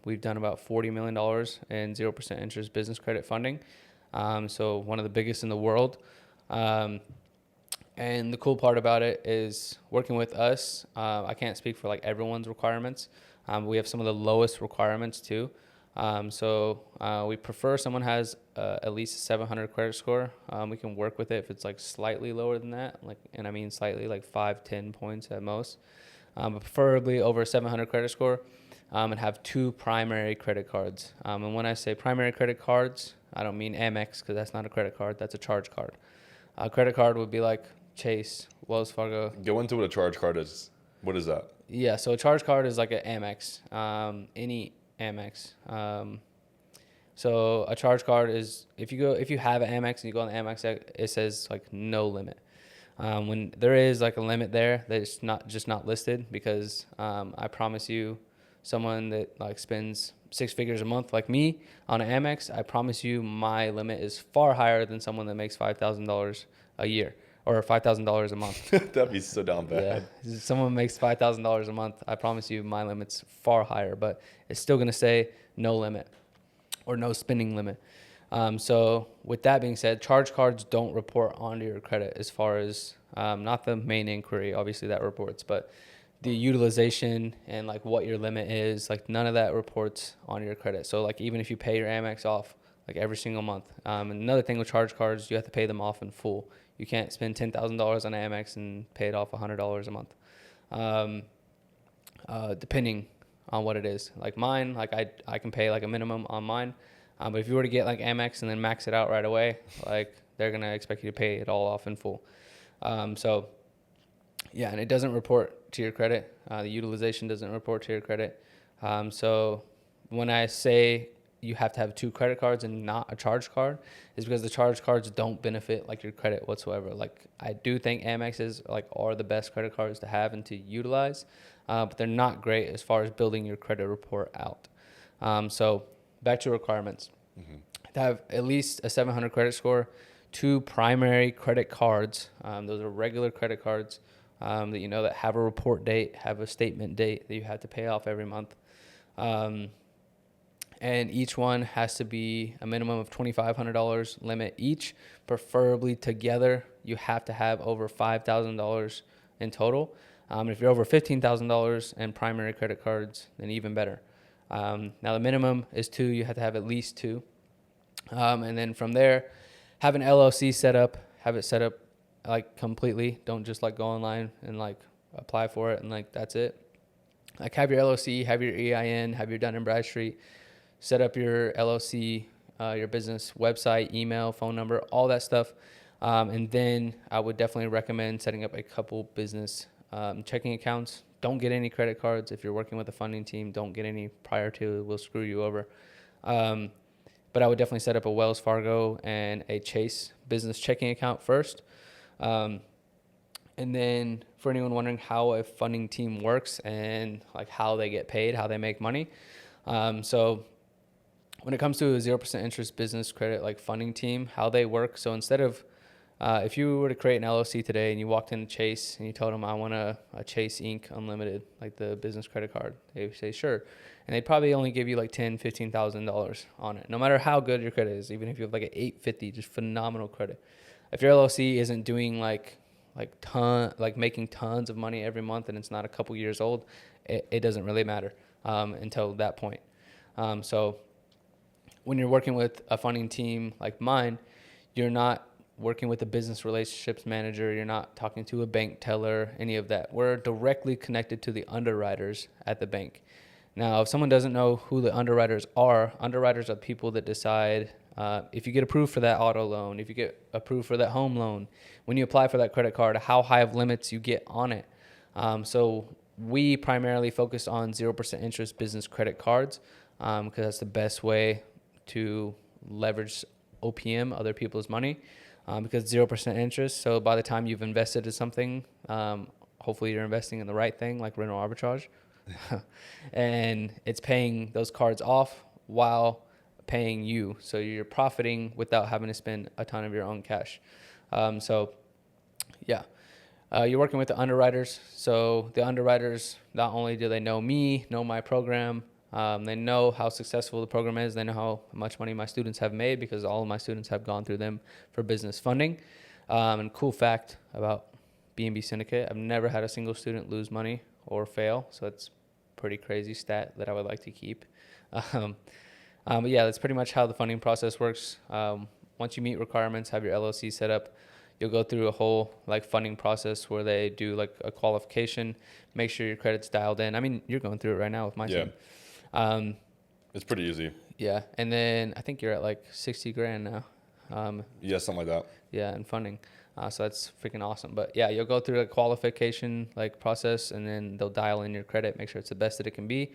we've done about $40 million in 0% interest business credit funding. So one of the biggest in the world. And the cool part about it is working with us, I can't speak for like everyone's requirements. We have some of the lowest requirements too. So we prefer someone has at least a 700 credit score. We can work with it if it's like slightly lower than that, and I mean slightly, like 5-10 points at most. But preferably over a 700 credit score, and have 2 primary credit cards. And when I say primary credit cards, I don't mean Amex, because that's not a credit card, that's a charge card. A credit card would be like Chase, Wells Fargo. Go into what a charge card is. What is that? Yeah, so a charge card is like an Amex, any Amex. So a charge card is if you have an Amex and you go on the Amex, it says like no limit. When there is like a limit there, that's not listed, because I promise you, someone that like spends 6 figures a month like me on an Amex, I promise you my limit is far higher than someone that makes $5,000 a year or $5,000 a month. That'd be so down bad. Yeah, if someone makes $5,000 a month, I promise you my limit's far higher, but it's still going to say no limit or no spending limit. So with that being said, charge cards don't report onto your credit as far as not the main inquiry, obviously that reports, but the utilization and like what your limit is, like none of that reports on your credit. So like even if you pay your Amex off like every single month, another thing with charge cards, you have to pay them off in full. You can't spend $10,000 on Amex and pay it off $100 a month, depending on what it is. Like mine, like I can pay like a minimum on mine, but if you were to get like Amex and then max it out right away, like they're gonna expect you to pay it all off in full. So yeah, and it doesn't report to your credit. The utilization doesn't report to your credit. So when I say you have to have 2 credit cards and not a charge card, is because the charge cards don't benefit like your credit whatsoever. Like I do think Amex's are the best credit cards to have and to utilize, but they're not great as far as building your credit report out. So back to requirements. To have at least a 700 credit score, 2 primary credit cards. Those are regular credit cards that that have a report date, have a statement date that you have to pay off every month. and each one has to be a minimum of $2,500 limit each, preferably together. You have to have over $5,000 in total. If you're over $15,000 in primary credit cards, then even better. Now the minimum is 2. You have to have at least 2. And then from there, have an LLC set up. Have it set up like completely. Don't just like go online and like apply for it and like that's it. Like have your LLC, have your EIN, have your Dun & Bradstreet, set up your LLC, your business website, email, phone number, all that stuff. And then I would definitely recommend setting up a couple business checking accounts. Don't get any credit cards. If you're working with a funding team, don't get any prior to. It will screw you over. But I would definitely set up a Wells Fargo and a Chase business checking account first. And then for anyone wondering how a funding team works and like how they get paid, how they make money. So when it comes to a 0% interest business credit like funding team, how they work. So instead of, if you were to create an LLC today and you walked into Chase and you told them I want a Chase Inc. Unlimited, like the business credit card, they would say sure. And they'd probably only give you like $10,000, $15,000 on it, no matter how good your credit is. Even if you have like an 850, just phenomenal credit. If your LLC isn't doing like making tons of money every month and it's not a couple years old, it doesn't really matter until that point. So when you're working with a funding team like mine, you're not working with a business relationships manager. You're not talking to a bank teller, any of that. We're directly connected to the underwriters at the bank. Now, if someone doesn't know who the underwriters are people that decide if you get approved for that auto loan, if you get approved for that home loan, when you apply for that credit card, how high of limits you get on it. So we primarily focus on 0% interest business credit cards because that's the best way to leverage OPM, other people's money, because 0% interest. So by the time you've invested in something, hopefully you're investing in the right thing, like rental arbitrage, and it's paying those cards off while paying you. So you're profiting without having to spend a ton of your own cash. You're working with the underwriters. So the underwriters, not only do they know me, know my program, they know how successful the program is. They know how much money my students have made because all of my students have gone through them for business funding. And cool fact about B&B Syndicate, I've never had a single student lose money or fail. So it's pretty crazy stat that I would like to keep. But yeah, that's pretty much how the funding process works. Once you meet requirements, have your LLC set up, you'll go through a whole like funding process where they do like a qualification, make sure your credit's dialed in. I mean, you're going through it right now with my team. It's pretty easy. Yeah. And then I think you're at like 60 grand now. Yeah, something like that. Yeah, in funding. So that's freaking awesome. But yeah, you'll go through a qualification like process and then they'll dial in your credit, make sure it's the best that it can be.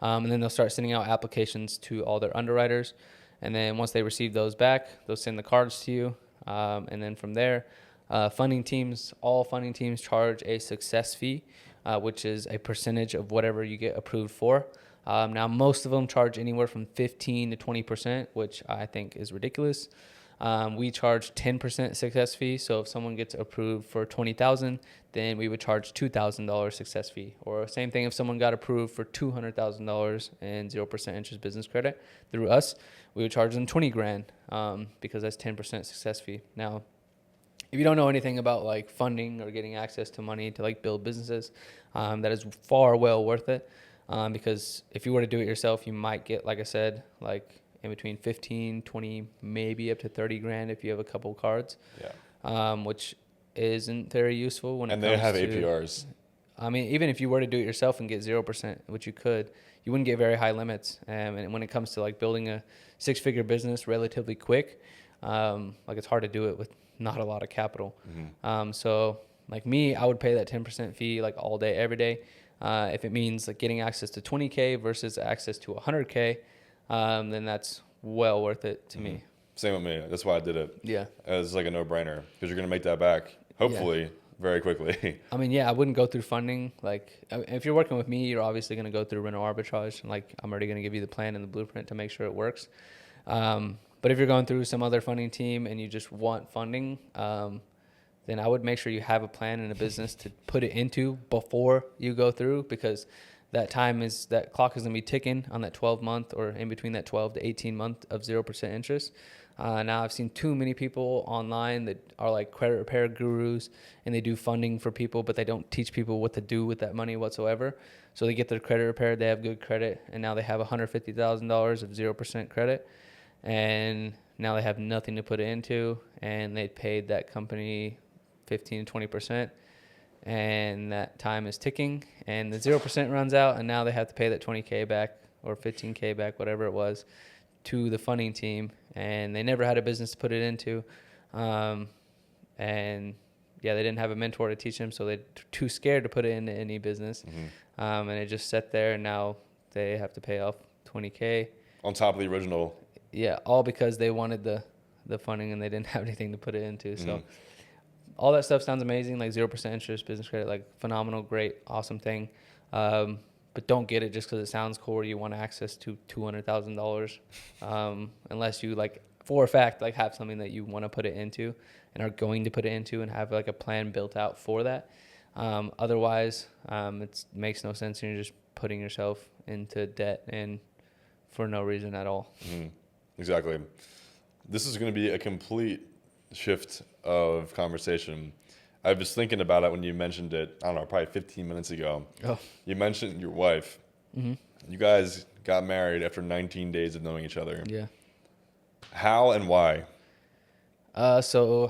And then they'll start sending out applications to all their underwriters. And then once they receive those back, they'll send the cards to you. And then from there, all funding teams charge a success fee, which is a percentage of whatever you get approved for. Now, most of them charge anywhere from 15 to 20%, which I think is ridiculous. We charge 10% success fee. So if someone gets approved for $20,000, then we would charge $2,000 success fee. Or same thing if someone got approved for $200,000 in 0% interest business credit through us, we would charge them 20 grand because that's 10% success fee. Now, if you don't know anything about like funding or getting access to money to like build businesses, that is far well worth it. Because if you were to do it yourself, you might get, like I said, like in between 15, 20, maybe up to 30 grand if you have a couple cards, which isn't very useful when it comes to... And they have APRs. I mean, even if you were to do it yourself and get 0%, which you could, you wouldn't get very high limits. And when it comes to like building a 6-figure business relatively quick, like it's hard to do it with not a lot of capital. Mm-hmm. So like me, I would pay that 10% fee like all day, every day. If it means like getting access to 20K versus access to 100K, then that's well worth it to me. Same with me. That's why I did it. Yeah. It was like a no-brainer because you're going to make that back, hopefully, very quickly. I mean, I wouldn't go through funding. Like, if you're working with me, you're obviously going to go through rental arbitrage. And like, I'm already going to give you the plan and the blueprint to make sure it works. But if you're going through some other funding team and you just want funding, then I would make sure you have a plan and a business to put it into before you go through, because that clock is going to be ticking on that 12-month or in between that 12 to 18 month of 0% interest. Now I've seen too many people online that are like credit repair gurus, and they do funding for people, but they don't teach people what to do with that money whatsoever. So they get their credit repaired, they have good credit, and now they have $150,000 of 0% credit, and now they have nothing to put it into, and they paid that company 15 to 20%, and that time is ticking, and the 0% runs out, and now they have to pay that 20K back or 15K back, whatever it was, to the funding team, and they never had a business to put it into. And yeah, they didn't have a mentor to teach them, so they're too scared to put it into any business. And it just sat there, and now they have to pay off 20K. On top of the original. Yeah, all because they wanted the funding and they didn't have anything to put it into. So all that stuff sounds amazing, like 0% interest, business credit, like phenomenal, great, awesome thing. But don't get it just because it sounds cool or you want access to $200,000, unless you like for a fact like have something that you want to put it into and are going to put it into and have like a plan built out for that. Otherwise, it makes no sense, and you're just putting yourself into debt and for no reason at all. Exactly. This is going to be a complete shift of conversation. I was thinking about it when you mentioned it, I don't know, probably 15 minutes ago. Oh. You mentioned your wife. You guys got married after 19 days of knowing each other. Yeah. How and why? I was home.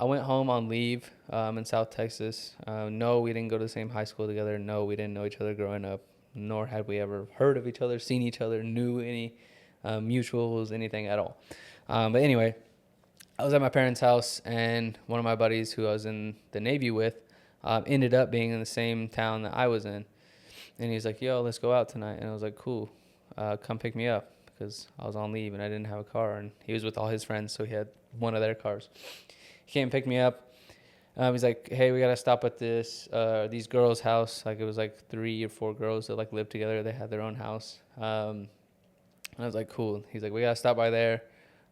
I went home on leave in South Texas. No, we didn't go to the same high school together. No, we didn't know each other growing up, nor had we ever heard of each other, seen each other, knew any mutuals, anything at all. But anyway, I was at my parents' house, and one of my buddies who I was in the Navy with ended up being in the same town that I was in. And he's like, yo, let's go out tonight. And I was like, cool, come pick me up, because I was on leave and I didn't have a car. And he was with all his friends, so he had one of their cars. He came and picked me up. He's like, hey, we got to stop at these girls' house. Like, it was like 3 or 4 girls that like lived together. They had their own house. And I was like, cool. He's like, we got to stop by there.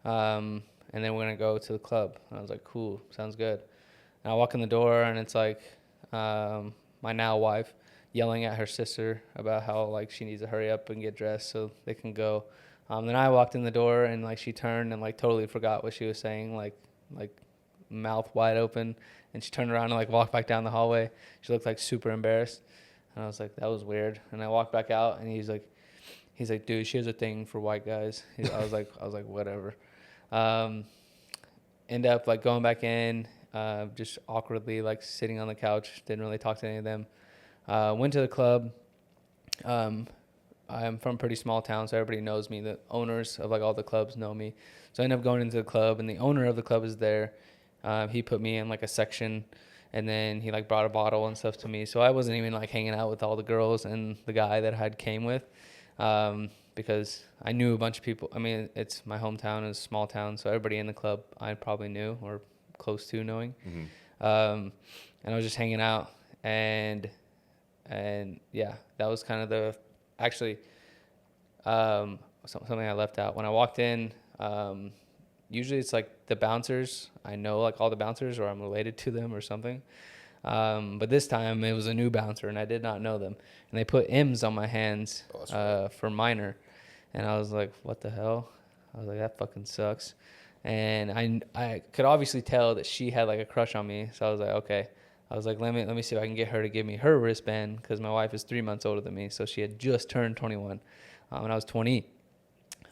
And then we're going to go to the club. And I was like, cool, sounds good. And I walk in the door, and it's like my now wife yelling at her sister about how like she needs to hurry up and get dressed so they can go. Then I walked in the door, and like she turned and like totally forgot what she was saying, like mouth wide open. And she turned around and like walked back down the hallway. She looked like super embarrassed. And I was like, that was weird. And I walked back out, and he's like, dude, she has a thing for white guys. I was like, whatever. End up like going back in, just awkwardly like sitting on the couch, didn't really talk to any of them. Went to the club. I'm from a pretty small town, so everybody knows me. The owners of like all the clubs know me. So I ended up going into the club, and the owner of the club is there. He put me in like a section, and then he like brought a bottle and stuff to me. So I wasn't even like hanging out with all the girls and the guy that I had came with. Because I knew a bunch of people. I mean, it's my hometown, it's a small town, so everybody in the club I probably knew or close to knowing. And I was just hanging out, and yeah, that was kind of something I left out. When I walked in, usually it's like the bouncers. I know like all the bouncers, or I'm related to them or something. But this time it was a new bouncer, and I did not know them. And they put M's on my hands for minor. And I was like, what the hell? I was like, that fucking sucks. And I could obviously tell that she had like a crush on me. So I was like, okay. I was like, let me see if I can get her to give me her wristband, because my wife is 3 months older than me. So she had just turned 21 when I was 20.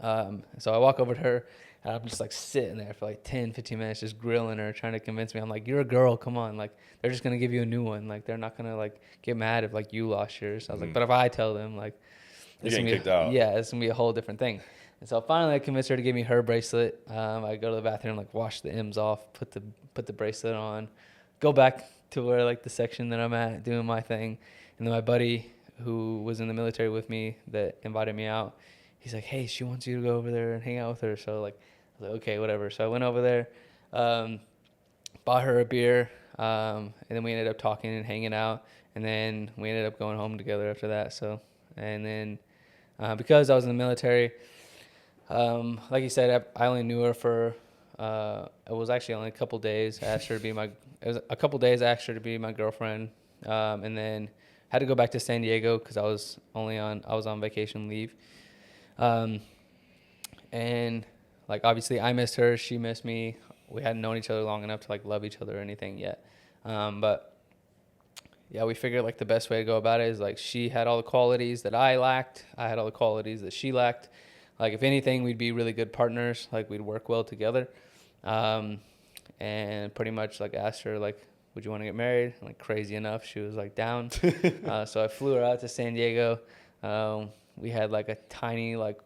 So I walk over to her, and I'm just like sitting there for like 10, 15 minutes, just grilling her, trying to convince me. I'm like, you're a girl, come on. Like, they're just going to give you a new one. Like, they're not going to like get mad if like you lost yours. I was like, but if I tell them, like, you're getting kicked out. Yeah, it's going to be a whole different thing. And so finally I convinced her to give me her bracelet. I go to the bathroom, like wash the M's off, put the bracelet on, go back to where like the section that I'm at doing my thing. And then my buddy who was in the military with me that invited me out, he's like, hey, she wants you to go over there and hang out with her. So like, I was like, okay, whatever. So I went over there, bought her a beer, and then we ended up talking and hanging out. And then we ended up going home together after that. So, and then because I was in the military, like you said, I only knew her for, it was actually only a couple days. I asked her to be my girlfriend. And then had to go back to San Diego because I was on vacation leave. And like obviously I missed her, she missed me. We hadn't known each other long enough to like love each other or anything yet. But yeah, we figured like the best way to go about it is like she had all the qualities that I lacked. I had all the qualities that she lacked. Like if anything, we'd be really good partners. Like we'd work well together. And pretty much like asked her like, would you want to get married? And, like crazy enough, she was like down. So I flew her out to San Diego. We had like a tiny like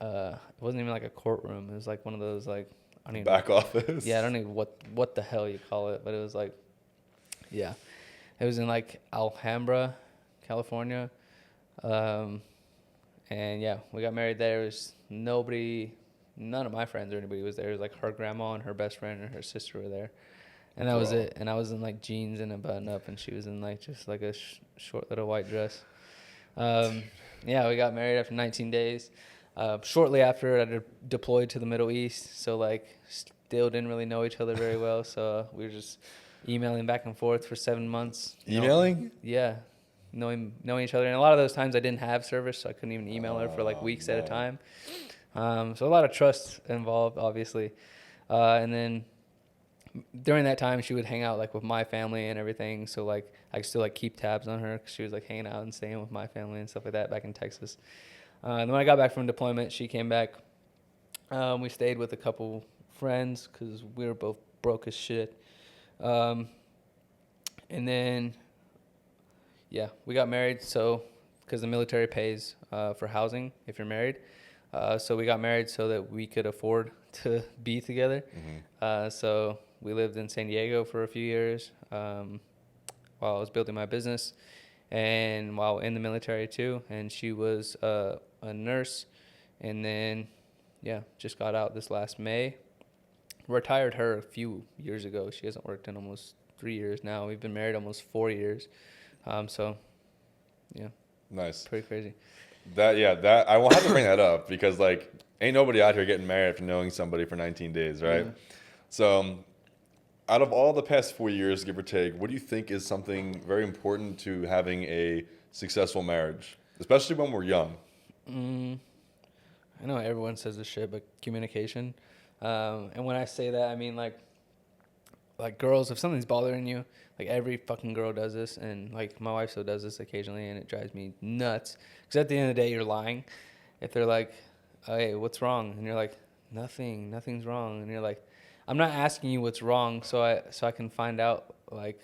it wasn't even like a courtroom. It was like one of those like I don't even Back office. Yeah, I don't know what the hell you call it, but it was like yeah. It was in like Alhambra, California. And yeah, we got married there. It was none of my friends or anybody was there. It was like her grandma and her best friend and her sister were there. And that was it. And I was in like jeans and a button up, and she was in like just like a short little white dress. Yeah, we got married after 19 days. Shortly after, I deployed to the Middle East, so like still didn't really know each other very well. So we were just emailing back and forth for 7 months. Emailing? Yeah, knowing each other. And a lot of those times I didn't have service, so I couldn't even email her for like weeks at a time. So a lot of trust involved, obviously. And then during that time, she would hang out like with my family and everything. So like I could still like keep tabs on her because she was like hanging out and staying with my family and stuff like that back in Texas. And when I got back from deployment, she came back. We stayed with a couple friends because we were both broke as shit. And then, yeah, we got married. So because the military pays for housing if you're married. So we got married so that we could afford to be together. Mm-hmm. So we lived in San Diego for a few years while I was building my business and while in the military too. And she was a nurse. And then, yeah, just got out this last May. Retired her a few years ago. She hasn't worked in almost 3 years now. We've been married almost 4 years. So, yeah. Nice. Pretty crazy. That I will have to bring that up because like ain't nobody out here getting married after knowing somebody for 19 days, right? Yeah. So out of all the past 4 years, give or take, what do you think is something very important to having a successful marriage, especially when we're young? I know everyone says this shit, but communication. And when I say that, I mean like girls, if something's bothering you, like every fucking girl does this, and like my wife still does this occasionally, and it drives me nuts. Because at the end of the day, you're lying. If they're like, oh, "Hey, what's wrong?" and you're like, "Nothing's wrong," and you're like, "I'm not asking you what's wrong, so I can find out like,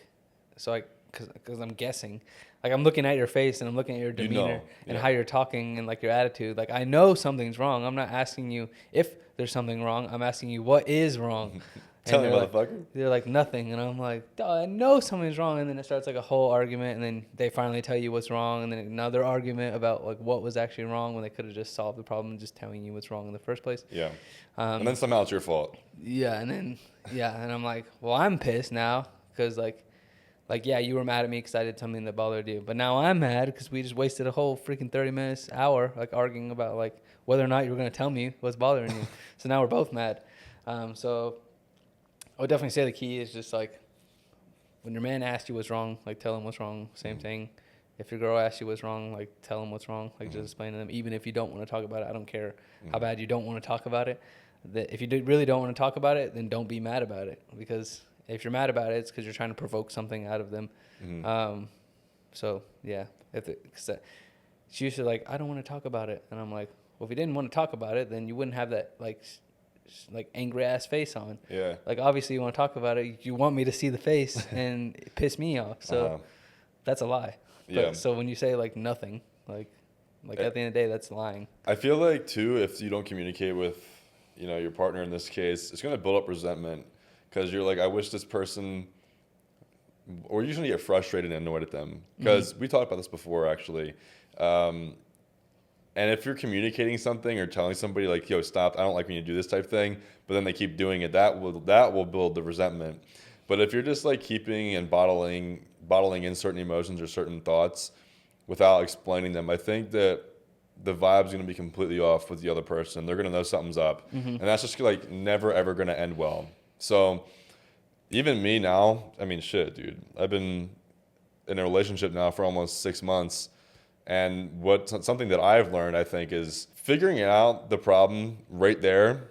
because I'm guessing." Like I'm looking at your face and I'm looking at your demeanor and how you're talking and like your attitude. Like I know something's wrong. I'm not asking you if there's something wrong. I'm asking you what is wrong. Tell me, like, motherfucker. They're like nothing, and I'm like, duh, I know something's wrong. And then it starts like a whole argument, and then they finally tell you what's wrong, and then another argument about like what was actually wrong when they could have just solved the problem just telling you what's wrong in the first place. Yeah. And then somehow it's your fault. Yeah, and I'm like, well, I'm pissed now because like yeah, you were mad at me because I did something that bothered you, but now I'm mad because we just wasted a whole freaking 30 minutes, hour, like arguing about like whether or not you were gonna tell me what's bothering you. So now we're both mad. So I would definitely say the key is just like when your man asks you what's wrong, like tell him what's wrong. Same thing. If your girl asks you what's wrong, like tell him what's wrong. Like just explain to them. Even if you don't want to talk about it, I don't care how bad you don't want to talk about it. That if you really don't want to talk about it, then don't be mad about it. Because if you're mad about it, it's because you're trying to provoke something out of them. So yeah, she used to like, I don't want to talk about it, and I'm like, well, if you didn't want to talk about it, then you wouldn't have that like angry ass face on. Yeah. Like obviously you want to talk about it. You want me to see the face and it piss me off. So that's a lie. Yeah. But, so when you say like nothing, like at the end of the day, that's lying. I feel like too, if you don't communicate with, your partner in this case, it's going to build up resentment because you're like, I wish this person, or you're going to get frustrated and annoyed at them because we talked about this before actually. And if you're communicating something or telling somebody like, yo, stop, I don't like when you do this type thing, but then they keep doing it, that will build the resentment. But if you're just like keeping and bottling in certain emotions or certain thoughts without explaining them, I think that the vibe's going to be completely off with the other person. They're going to know something's up. And that's just like never, ever going to end well. So even me now, I mean, shit, dude, in a relationship now for almost 6 months. And something that I've learned, I think, is figuring out the problem right there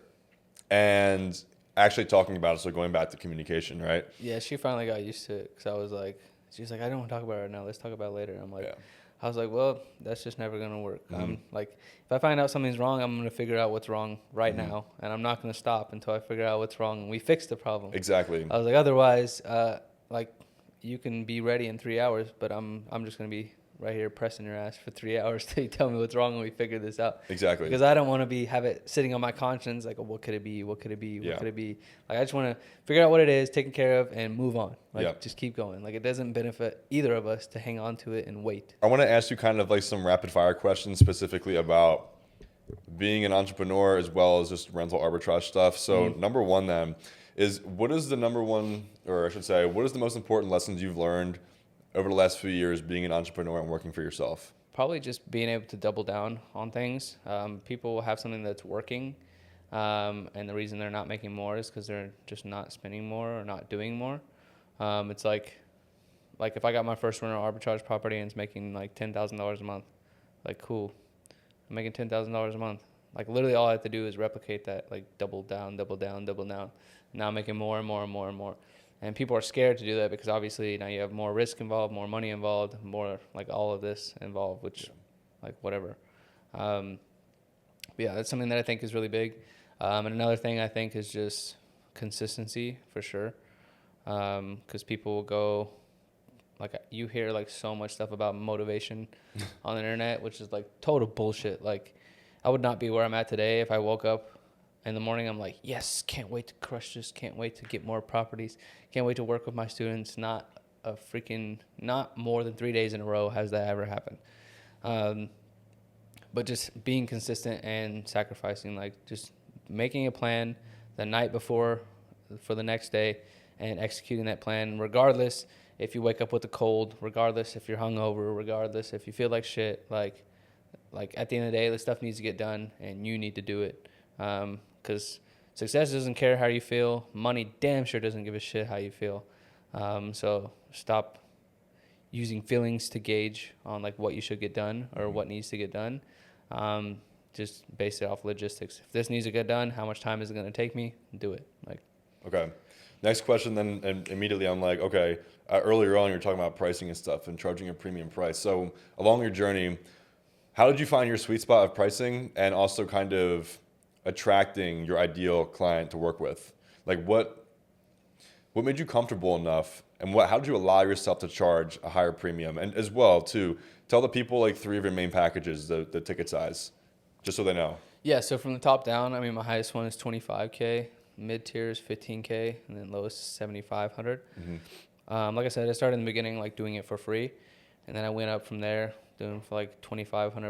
and actually talking about it. So going back to communication, right? Yeah, she finally got used to it because I was like, she's like, I don't want to talk about it right now. Let's talk about it later. I'm like, Yeah. I was like, well, that's just never gonna work. Mm-hmm. Like, if I find out something's wrong, I'm gonna figure out what's wrong right Mm-hmm. now, and I'm not gonna stop until I figure out what's wrong and we fix the problem. Exactly. I was like, otherwise, like, you can be ready in 3 hours, but I'm just gonna be right here pressing your ass for 3 hours till you tell me what's wrong and we figure this out. Exactly. Because I don't want to have it sitting on my conscience like, oh, what could it be? What could it be? What Yeah. could it be? Like, I just want to figure out what it is, take it care of, and move on. Like, Yeah. just keep going. Like, it doesn't benefit either of us to hang on to it and wait. I want to ask you kind of like some rapid fire questions specifically about being an entrepreneur as well as just rental arbitrage stuff. So number one then is, what is the number one, or I should say, what is the most important lessons you've learned over the last few years being an entrepreneur and working for yourself? Probably just being able to double down on things. People will have something that's working, and the reason they're not making more is because they're just not spending more or not doing more. It's like if I got my first rental arbitrage property and it's making like $10,000 a month, like, cool, I'm making $10,000 a month. Like, literally all I have to do is replicate that, like, double down, double down, double down. Now I'm making more and more and more and more. And people are scared to do that because obviously now you have more risk involved, more money involved, more like all of this involved, which like whatever. But yeah, that's something that I think is really big. And another thing I think is just consistency for sure. Because people will go, like, you hear like so much stuff about motivation on the internet, which is like total bullshit. Like, I would not be where I'm at today if I woke up in the morning, I'm like, yes, can't wait to crush this, can't wait to get more properties, can't wait to work with my students. Not more than 3 days in a row has that ever happened. But just being consistent and sacrificing, like just making a plan the night before for the next day and executing that plan, regardless if you wake up with a cold, regardless if you're hungover, regardless if you feel like shit. Like at the end of the day, the stuff needs to get done and you need to do it. Because success doesn't care how you feel. Money damn sure doesn't give a shit how you feel. So stop using feelings to gauge on like what you should get done or what needs to get done. Just base it off logistics. If this needs to get done, how much time is it going to take me? Do it. Like, okay. Next question then, and immediately I'm like, okay, earlier on you're talking about pricing and stuff and charging a premium price. So along your journey, how did you find your sweet spot of pricing and also kind of attracting your ideal client to work with? Like what made you comfortable enough, and how did you allow yourself to charge a higher premium? And as well too, tell the people like 3 of your main packages, the ticket size, just so they know. Yeah, so from the top down, I mean, my highest one is $25K, mid tier is $15K, and then lowest is $7,500. Like I said, I started in the beginning like doing it for free, and then I went up from there doing for like $2,500,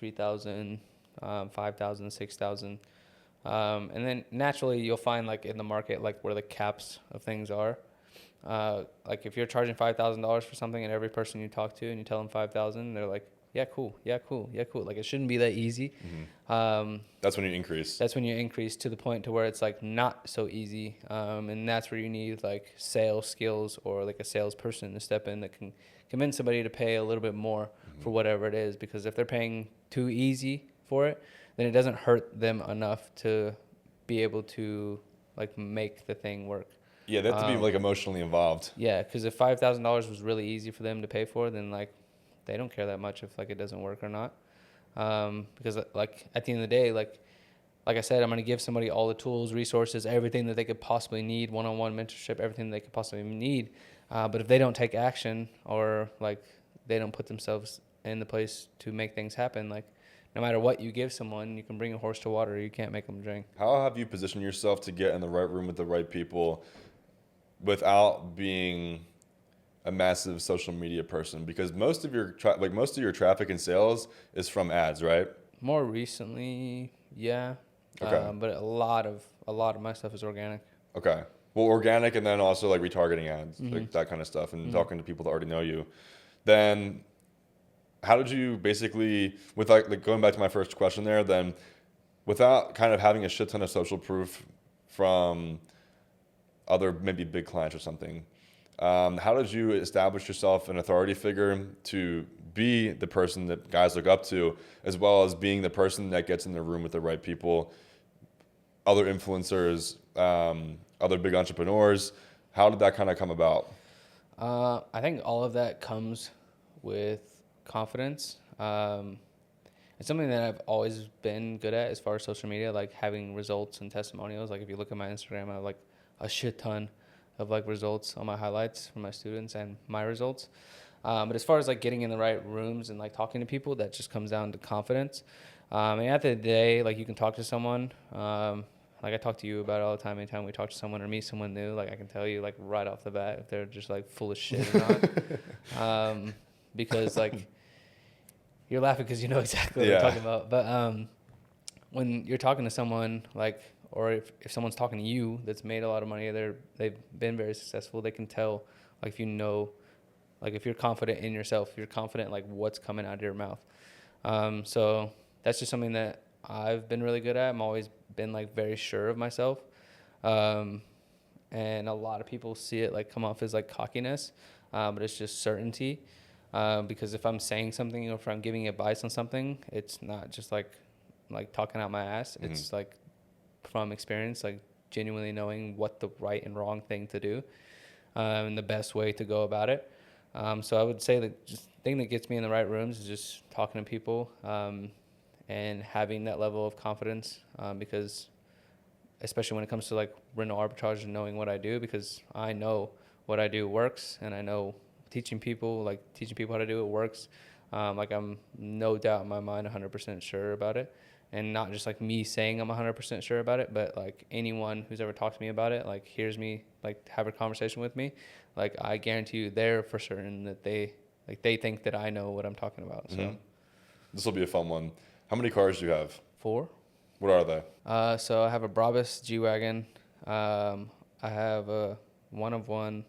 $3,000, $5,000, $6,000. And then naturally you'll find like in the market, like where the caps of things are. Like if you're charging $5,000 for something and every person you talk to and you tell them 5,000, they're like, yeah, cool. Yeah, cool. Yeah, cool. Like it shouldn't be that easy. That's when you increase. That's when you increase to the point to where it's like not so easy. And that's where you need like sales skills or like a salesperson to step in that can convince somebody to pay a little bit more for whatever it is. Because if they're paying too easy for it, then it doesn't hurt them enough to be able to like make the thing work. Yeah, they have to be like emotionally involved. Yeah, because if $5,000 was really easy for them to pay for, then like they don't care that much if like it doesn't work or not. Because like at the end of the day, like I said, I'm going to give somebody all the tools, resources, everything that they could possibly need, one-on-one mentorship, everything they could possibly need. But if they don't take action or like they don't put themselves in the place to make things happen, like no matter what you give someone, you can bring a horse to water, you can't make them drink. How have you positioned yourself to get in the right room with the right people without being a massive social media person? Because most of your traffic and sales is from ads, right? More recently, yeah. Okay. But a lot of my stuff is organic. Okay. Well, organic, and then also like retargeting ads, like that kind of stuff, and talking to people that already know you. Then how did you basically, with like going back to my first question there, then without kind of having a shit ton of social proof from other maybe big clients or something, How did you establish yourself an authority figure to be the person that guys look up to, as well as being the person that gets in the room with the right people, other influencers, other big entrepreneurs? How did that kind of come about? I think all of that comes with confidence. It's something that I've always been good at as far as social media, like having results and testimonials. Like if you look at my Instagram, I have like a shit ton of like results on my highlights from my students and my results. But as far as like getting in the right rooms and like talking to people, that just comes down to confidence. And at the end of the day, like you can talk to someone. Like I talk to you about it all the time. Anytime we talk to someone or meet someone new, like I can tell you like right off the bat if they're just like full of shit or not. Because like you're laughing because you know exactly what I'm talking about. But when you're talking to someone like, or if someone's talking to you that's made a lot of money, they've been very successful, they can tell like if you know, like if you're confident in yourself, if you're confident like what's coming out of your mouth. So that's just something that I've been really good at. I'm always been like very sure of myself. And a lot of people see it like come off as like cockiness, but it's just certainty. Because if I'm saying something or if I'm giving advice on something, it's not just like talking out my ass. Mm-hmm. It's like from experience, like genuinely knowing what the right and wrong thing to do, and the best way to go about it. So I would say that just the thing that gets me in the right rooms is just talking to people, and having that level of confidence, because especially when it comes to like rental arbitrage and knowing what I do, because I know what I do works, and I know teaching people how to do it works. Like I'm no doubt in my mind 100% sure about it, and not just like me saying I'm 100% sure about it, but like anyone who's ever talked to me about it, like hears me like have a conversation with me, like I guarantee you they're for certain that they think that I know what I'm talking about. So this will be a fun one. How many cars do you have? 4. What are they? So I have a Brabus G-Wagon. I have a 1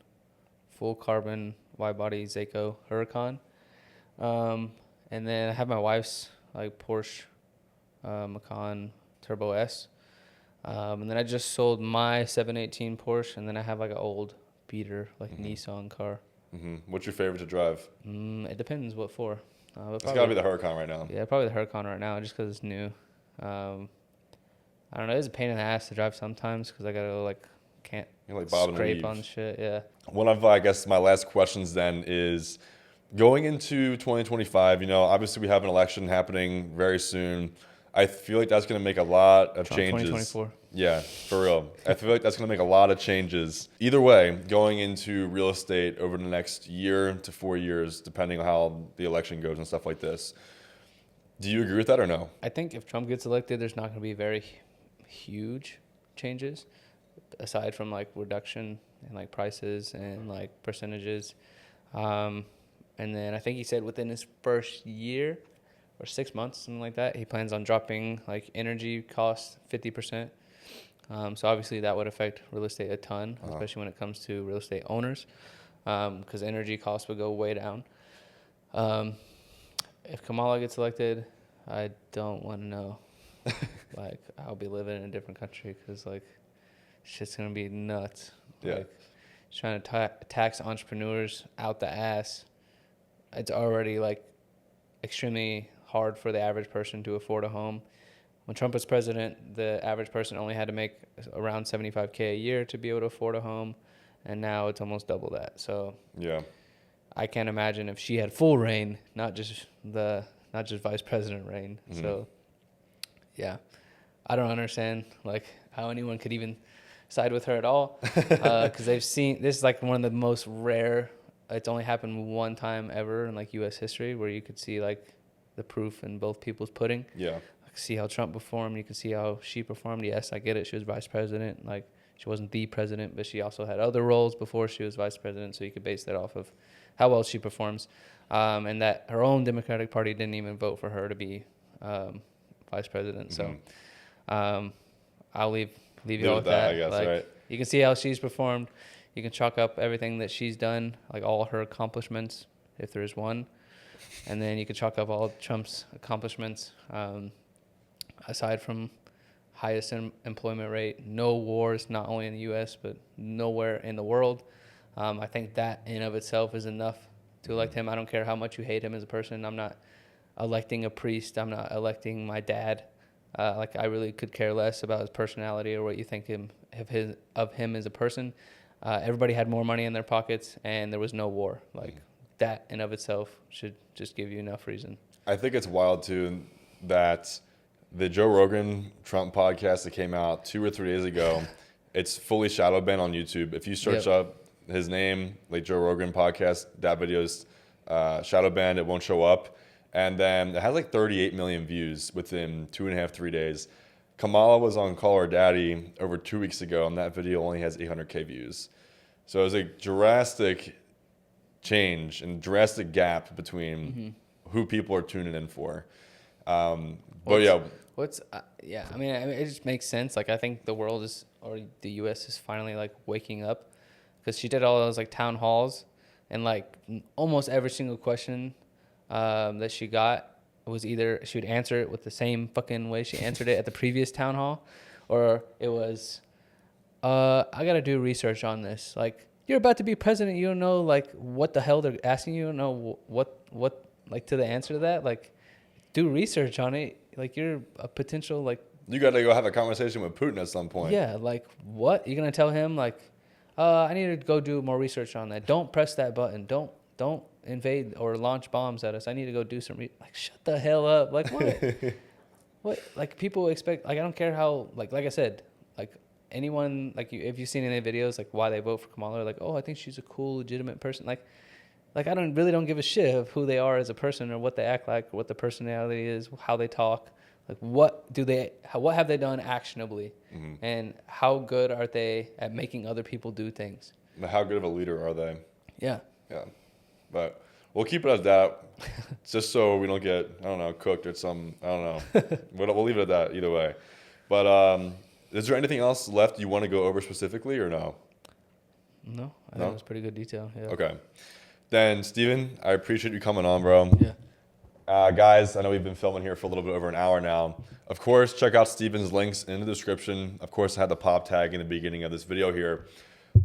full carbon wide body Zaco Huracan. And then I have my wife's like Porsche Macan Turbo S. And then I just sold my 718 Porsche, and then I have like an old beater like Nissan car. What's your favorite to drive? It depends what for. It's got to be the Huracan right now. Yeah, probably the Huracan right now, just because it's new. I don't know. It's a pain in the ass to drive sometimes because I gotta like can't like scrape on shit. Yeah. One of I guess my last questions then is going into 2025. You know, obviously we have an election happening very soon. I feel like that's going to make a lot of changes. 2024. Yeah, for real. I feel like that's going to make a lot of changes. Either way, going into real estate over the next year to 4 years, depending on how the election goes and stuff like this. Do you agree with that or no? I think if Trump gets elected, there's not going to be very huge changes aside from like reduction in like prices and like percentages. And then I think he said within his first year or 6 months, something like that, he plans on dropping like energy costs 50%. So obviously that would affect real estate a ton, especially when it comes to real estate owners, because energy costs would go way down. If Kamala gets elected, I don't want to know. Like, I'll be living in a different country because, like, shit's going to be nuts. Yeah. Like, trying to tax entrepreneurs out the ass. It's already, like, extremely hard for the average person to afford a home. When Trump was president, the average person only had to make around $75K a year to be able to afford a home, and now it's almost double that. So yeah, I can't imagine if she had full reign, not just vice president reign. Mm-hmm. So yeah, I don't understand like how anyone could even side with her at all, because they've seen this is like one of the most rare. It's only happened one time ever in like U.S. history where you could see like the proof in both people's pudding. Yeah. See how Trump performed. You can see how she performed. Yes, I get it. She was vice president. Like, she wasn't the president, but she also had other roles before she was vice president. So you could base that off of how well she performs. And that her own Democratic Party didn't even vote for her to be vice president. Mm-hmm. So I'll leave you all with that. I guess, like, right? You can see how she's performed. You can chalk up everything that she's done, like all her accomplishments, if there is one. And then you can chalk up all Trump's accomplishments. Aside from highest employment rate, no wars, not only in the U.S., but nowhere in the world. I think that in of itself is enough to elect him. I don't care how much you hate him as a person. I'm not electing a priest. I'm not electing my dad. Like, I really could care less about his personality or what you think of him as a person. Everybody had more money in their pockets, and there was no war. Like, that in of itself should just give you enough reason. I think it's wild too that the Joe Rogan Trump podcast that came out 2 or 3 days ago, it's fully shadow banned on YouTube. If you search up his name, like Joe Rogan podcast, that video's shadow banned. It won't show up. And then it has like 38 million views within 2.5, 3 days. Kamala was on Call Her Daddy over 2 weeks ago, and that video only has 800K views. So it was a drastic change and drastic gap between who people are tuning in for. I mean, it just makes sense. Like, I think the world is, or the U.S. is finally like waking up, because she did all those like town halls, and like almost every single question that she got was either she would answer it with the same fucking way she answered it at the previous town hall, or it was, I got to do research on this. Like, you're about to be president. You don't know like what the hell they're asking you. You don't know what like to the answer to that. Like, do research on it. Like, you're a potential like. You got to go have a conversation with Putin at some point. Yeah, like what? You're gonna tell him like, I need to go do more research on that. Don't press that button. Don't invade or launch bombs at us. I need to go do some like, shut the hell up. Like, what? What? Like, people expect, like, I don't care how, like I said, like anyone, like, if you've seen any videos, like why they vote for Kamala, like, oh, I think she's a cool, legitimate person. Like I don't give a shit of who they are as a person or what they act like, or what the personality is, how they talk. Like, what have they done actionably, and how good are they at making other people do things? How good of a leader are they? Yeah. Yeah. But we'll keep it as that, just so we don't get, I don't know, cooked at some, I don't know. We'll leave it at that either way. But is there anything else left you want to go over specifically, or no? No, I think it was pretty good detail. Yeah. Okay. Then, Steven, I appreciate you coming on, bro. Yeah. Guys, I know we've been filming here for a little bit over an hour now. Of course, check out Steven's links in the description. Of course, I had the pop tag in the beginning of this video here.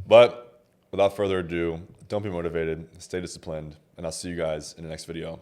But without further ado, don't be motivated, stay disciplined, and I'll see you guys in the next video.